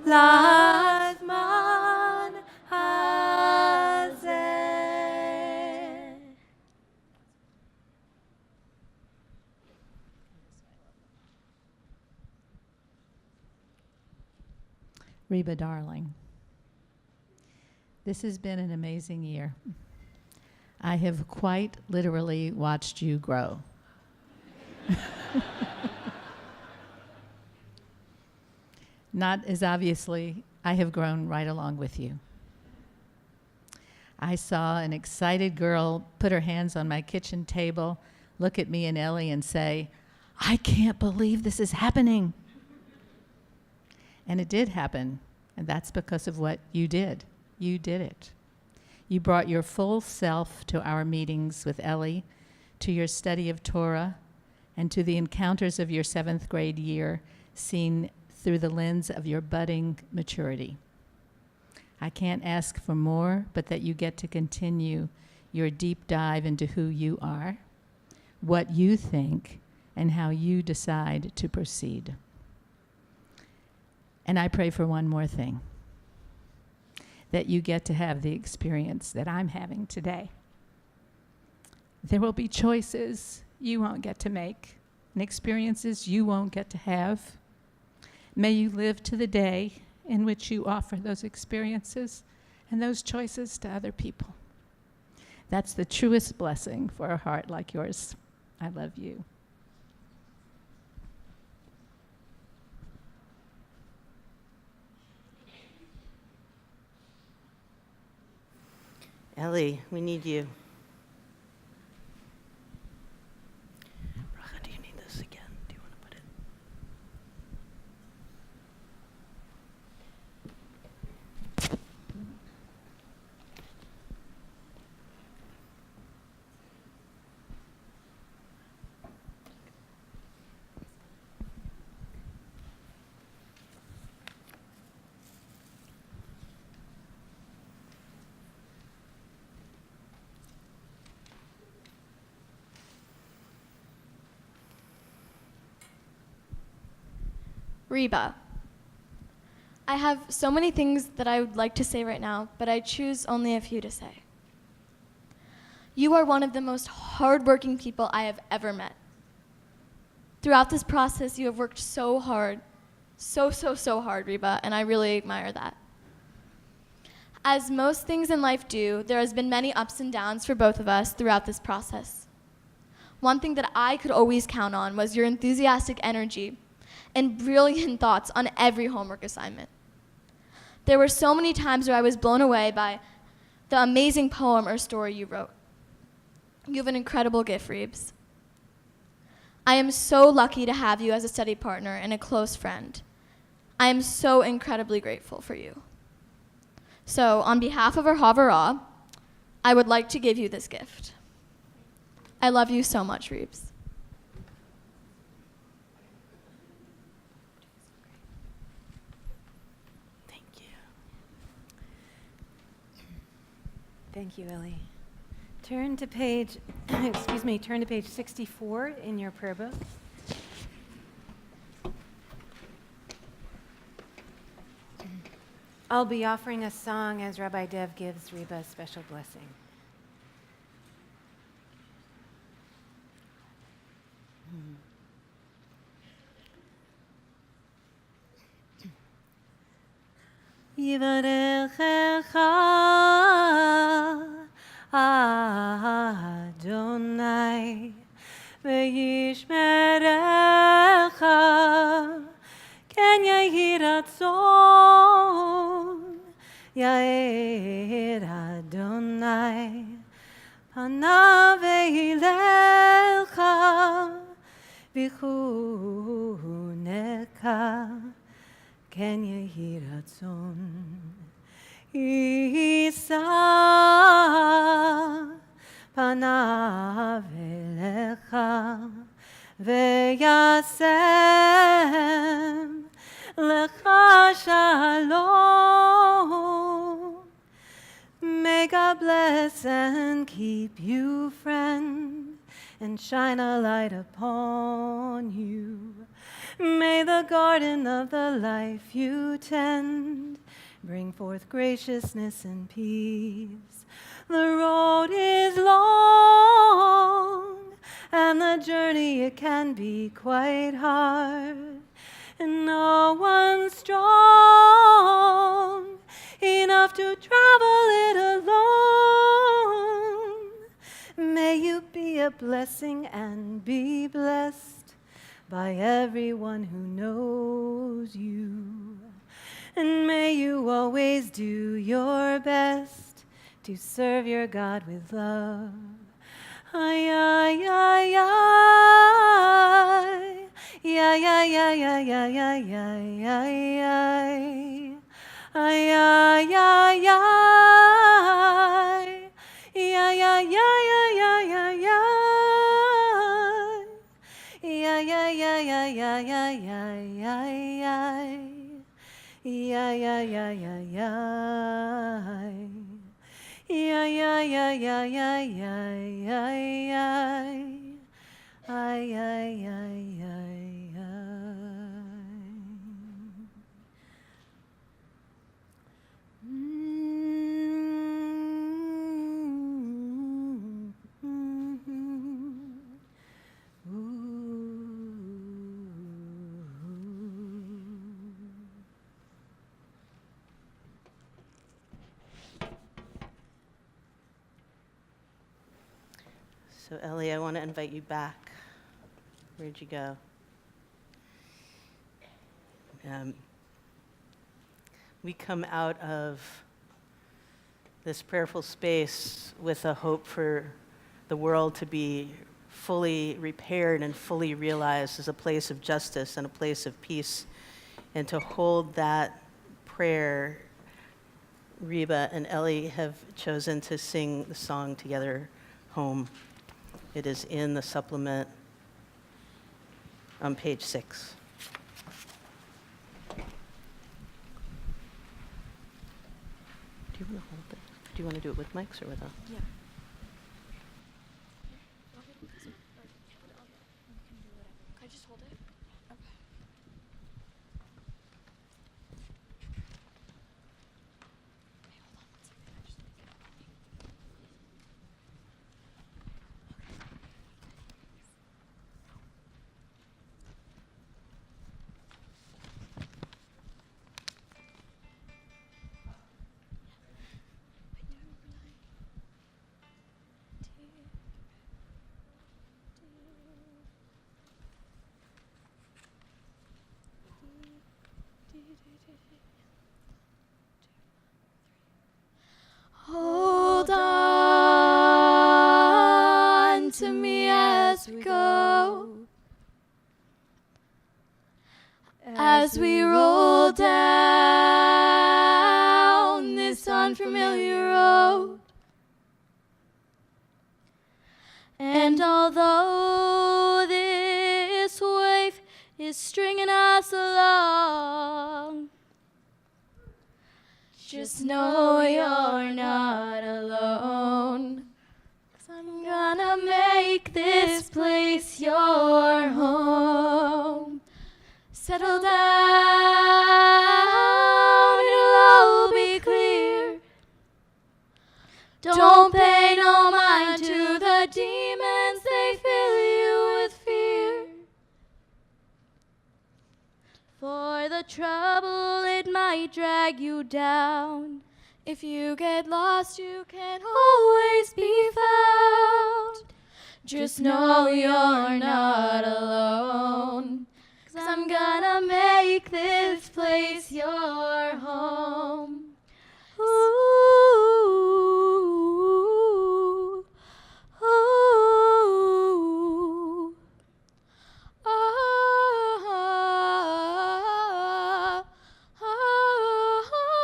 lazman hazeh. Reba, darling, this has been an amazing year. I have quite literally watched you grow. Not as obviously, I have grown right along with you. I saw an excited girl put her hands on my kitchen table, look at me and Ellie and say, I can't believe this is happening. And it did happen, and that's because of what you did. You did it. You brought your full self to our meetings with Ellie, to your study of Torah, and to the encounters of your 7th grade year, seen through the lens of your budding maturity. I can't ask for more, but that you get to continue your deep dive into who you are, what you think, and how you decide to proceed. And I pray for one more thing, that you get to have the experience that I'm having today. There will be choices you won't get to make and experiences you won't get to have. May you live to the day in which you offer those experiences and those choices to other people. That's the truest blessing for a heart like yours. I love you. Ellie, we need you. Bracha, do you need this again? Do you want to put it? Reba. I have so many things that I would like to say right now, but I choose only a few to say. You are one of the most hardworking people I have ever met. Throughout this process, you have worked so hard, so hard, Reba, and I really admire that. As most things in life do, there has been many ups and downs for both of us throughout this process. One thing that I could always count on was your enthusiastic energy and brilliant thoughts on every homework assignment. There were so many times where I was blown away by the amazing poem or story you wrote. You have an incredible gift, Reebs. I am so lucky to have you as a study partner and a close friend. I am so incredibly grateful for you. So, on behalf of our Havara, I would like to give you this gift. I love you so much, Reebs. Thank you, Ellie. Turn to page, turn to page 64 in your prayer book. I'll be offering a song as Rabbi Dev gives Reba a special blessing. Yivarechecha Adonai ve'yishmerecha ken yahi ratzon yair Adonai panav ve'ilecha v'chuneka ken yahi ratzon Isa panav elecha veyasem lecha shalom. May God bless and keep you, friend, and shine a light upon you. May the garden of the life you tend bring forth graciousness and peace. The road is long, and the journey it can be quite hard, and no one's strong enough to travel it alone. May you be a blessing and be blessed by everyone who knows you. And may you always do your best to serve your God with love. Ay, ay, ay, ay. Yeah, yeah, yeah, yeah, yeah, yeah, yeah, yeah, yeah. Ay, ay, ay, ay. Yeah, yeah, yeah, yeah, yeah, yeah, yeah. Yeah, yeah, yeah, yeah, yeah, yeah, yeah, yeah, yeah. Yeah, yeah, yeah, yeah, yeah. Yeah, yeah, yeah, yeah, yeah, yeah, yeah, yeah. Ay, ay, ay, ay, So Ellie, I want to invite you back. Where'd you go? We come out of this prayerful space with a hope for the world to be fully repaired and fully realized as a place of justice and a place of peace. And to hold that prayer, Reba and Ellie have chosen to sing the song together, Home. It is in the supplement on page 6. Do you want to hold it? Do you want to do it with mics or without? Yeah. Can I just hold it? Okay. Hold on to me as we go, as we roll down this unfamiliar road. And although this wave is stringing us along, just know you're not alone. 'Cause I'm gonna make this place your home. Settle down, it'll all be clear. Don't pay no mind to the demons, they fill you with fear. For the trouble, it might drag you down. If you get lost, you can always be found. Just know you're not alone. 'Cause I'm gonna make this place your home. Ooh, ooh, ah, ah, ah,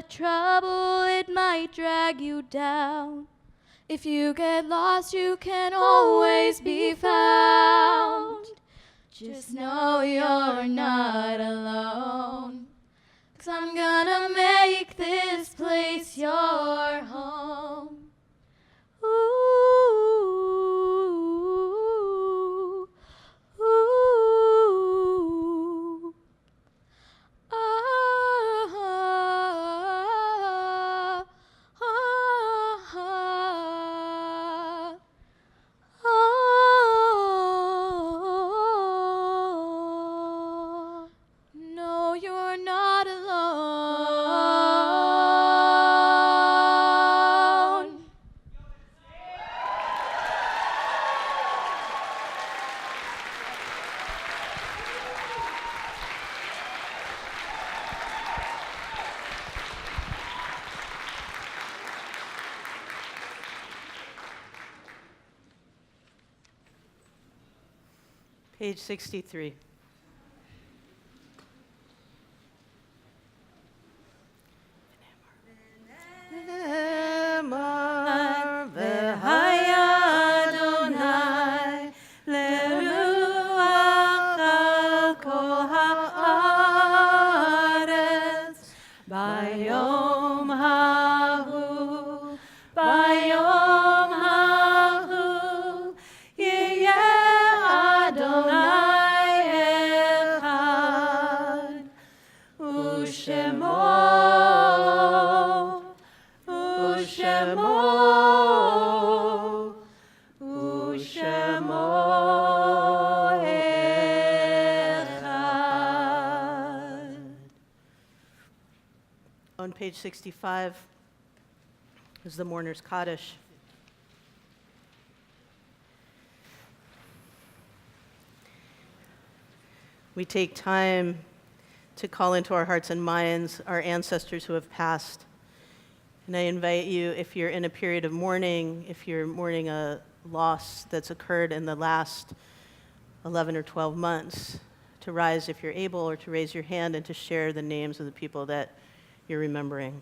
get trouble, it might drag you down. If you get lost, you can always be found. Just know you're not alone. 'Cause I'm gonna make this place your home. Ooh, ooh, ah, ah, ah, ah. No, you're not alone. Page 63. Emar v'haya Adonai leruach al kol haaretz bayom hahu yiyeh Adonai echad u'shemo echad. On page 65 is the mourner's Kaddish. We take time to call into our hearts and minds our ancestors who have passed. And I invite you, if you're in a period of mourning, if you're mourning a loss that's occurred in the last 11 or 12 months, to rise if you're able, or to raise your hand and to share the names of the people that you're remembering.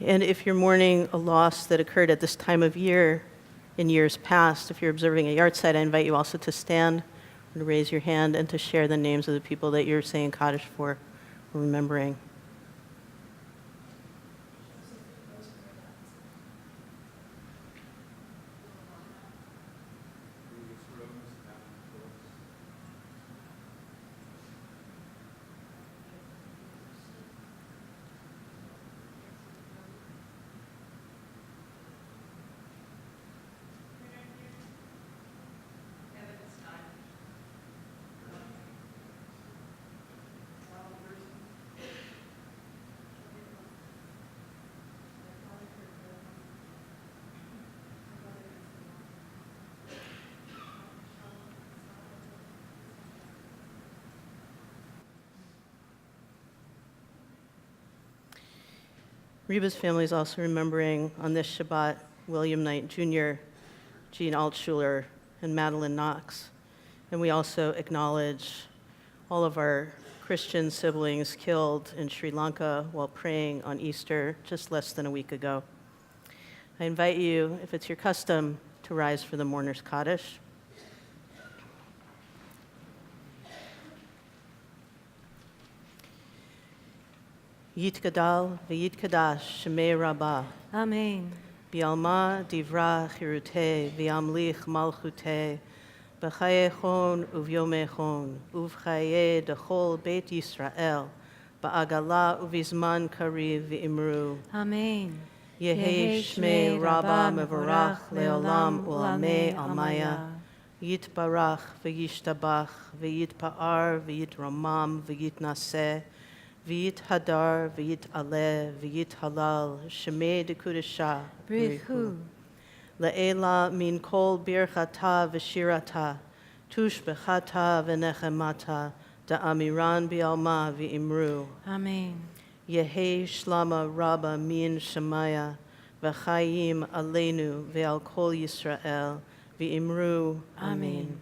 And if you're mourning a loss that occurred at this time of year in years past, if you're observing a yard site, I invite you also to stand and raise your hand and to share the names of the people that you're saying Kaddish for or remembering. Reba's family is also remembering on this Shabbat William Knight Jr., Jean Altschuler, and Madeline Knox. And we also acknowledge all of our Christian siblings killed in Sri Lanka while praying on Easter just less than a week ago. I invite you, if it's your custom, to rise for the mourner's Kaddish. Yitgadal v'yitkadash shemei Rabbah. Amen. Bialma divra chirute v'yamlich malchute b'chayechon uvyomechon uvchaye dechol beit Yisrael ba'agala uvizman kariv v'imru. Amen. Yehi Shmei Rabba Mevorach Leolam Ulamei Amaya. Yitbarach v'yishtabach v'yitpa'ar v'yitramam v'yitnaseh v'yithadar v'yitaleh v'yithalal shemei dekudesha Brichu. Le'ela min kol birchata v'shirata tushbechata v'nechemata da'amiran bi'alma v'imru Amen. Yehi shlama rabba min shemaya v'chayim aleinu ve'al kol Yisrael v'imru Amen.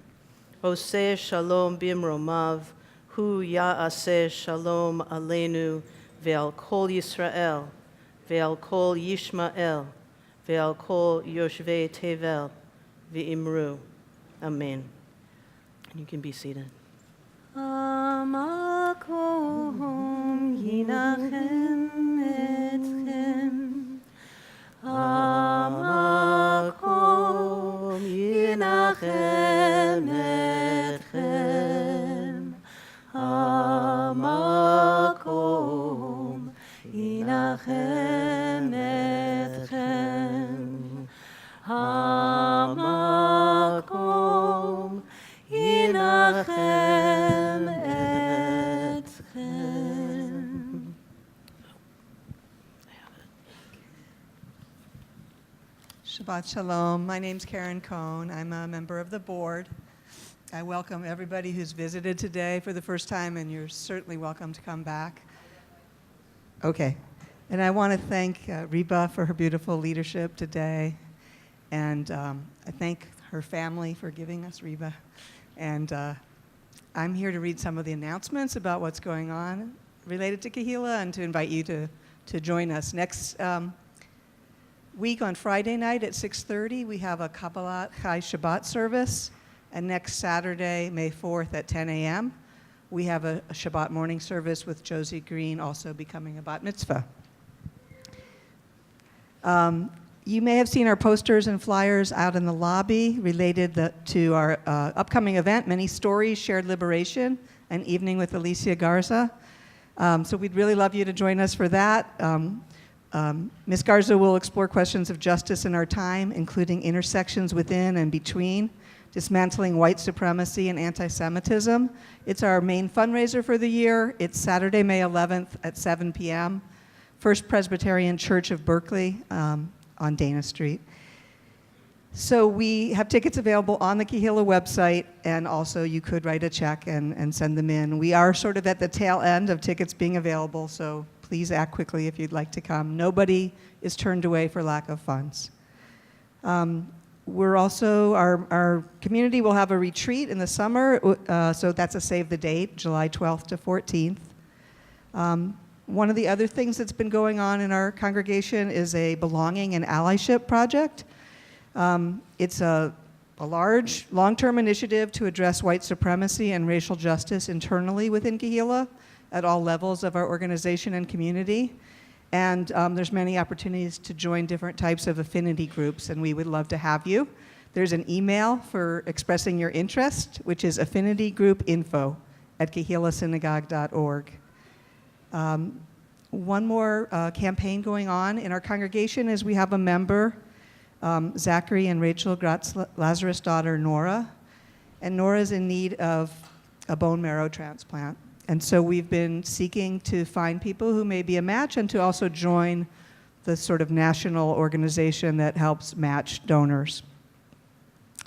Oseh shalom bimromav hu ya'aseh shalom aleinu ve'al kol Yisrael ve'al kol Yishmael ve'al kol yoshvei tevel v'imru Amen. You can be seated. Amakom yinachem etchem. Amakom yinachem etchem. Amakom yinachem etchem. Amakom yinachem etchem. Shabbat Shalom. My name's Karen Cohn. I'm a member of the board. I welcome everybody who's visited today for the first time, and you're certainly welcome to come back. Okay. And I want to thank Reba for her beautiful leadership today. And I thank her family for giving us Reba. And I'm here to read some of the announcements about what's going on related to Kehilla and to invite you to join us. Next week on Friday night at 6:30, we have a Kabbalat Chai Shabbat service. And next Saturday, May 4th at 10 a.m., we have a Shabbat morning service with Josie Green also becoming a bat mitzvah. You may have seen our posters and flyers out in the lobby related to our upcoming event, Many Stories, Shared Liberation, an evening with Alicia Garza. So we'd really love you to join us for that. Ms. Garza will explore questions of justice in our time, including intersections within and between, dismantling white supremacy and anti-Semitism. It's our main fundraiser for the year. It's Saturday, May 11th at 7 p.m., First Presbyterian Church of Berkeley on Dana Street. So we have tickets available on the Kehilla website, and also you could write a check and send them in. We are sort of at the tail end of tickets being available, so please act quickly if you'd like to come. Nobody is turned away for lack of funds. We're also, our community will have a retreat in the summer, so that's a save the date, July 12th to 14th. One of the other things that's been going on in our congregation is a belonging and allyship project. It's a large, long-term initiative to address white supremacy and racial justice internally within Kehilla at all levels of our organization and community. And there's many opportunities to join different types of affinity groups, and we would love to have you. There's an email for expressing your interest, which is affinitygroupinfo@kehillasynagogue.org. One more campaign going on in our congregation is we have a member, Zachary and Rachel Gratz Lazarus' daughter, Nora. And Nora's in need of a bone marrow transplant. And so we've been seeking to find people who may be a match and to also join the sort of national organization that helps match donors.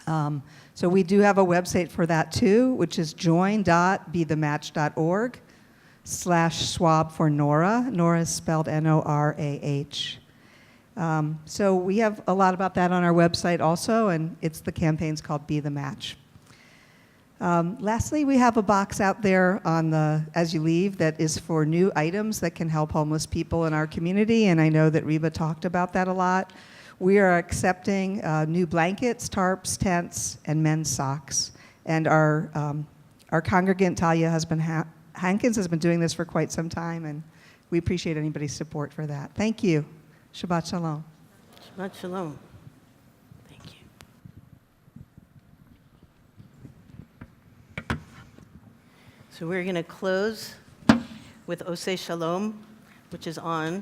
So we do have a website for that too, which is join.bethematch.org/swab for Nora. Nora is spelled Norah. So we have a lot about that on our website also, and the campaign's called Be the Match. Lastly, we have a box out there as you leave that is for new items that can help homeless people in our community, and I know that Reba talked about that a lot. We are accepting new blankets, tarps, tents, and men's socks. And our congregant, Talia Hankins, has been doing this for quite some time, and we appreciate anybody's support for that. Thank you. Shabbat Shalom. Shabbat Shalom. So we're going to close with Oseh Shalom, which is on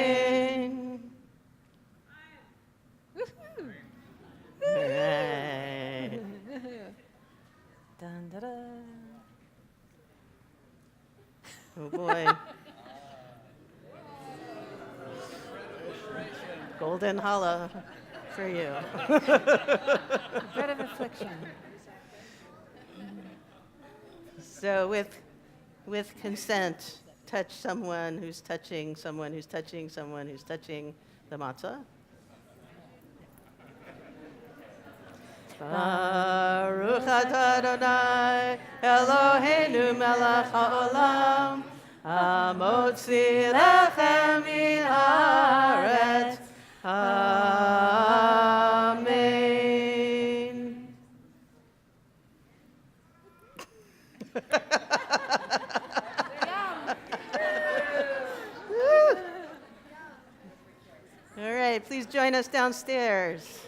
Oh boy. Golden challah for you. Bread of affliction. So with consent, touch someone who's touching someone who's touching someone who's touching the matzah. Baruch atah Adonai Eloheinu melech haolam hamotzi lechem min haaretz. Amen. All right, please join us downstairs.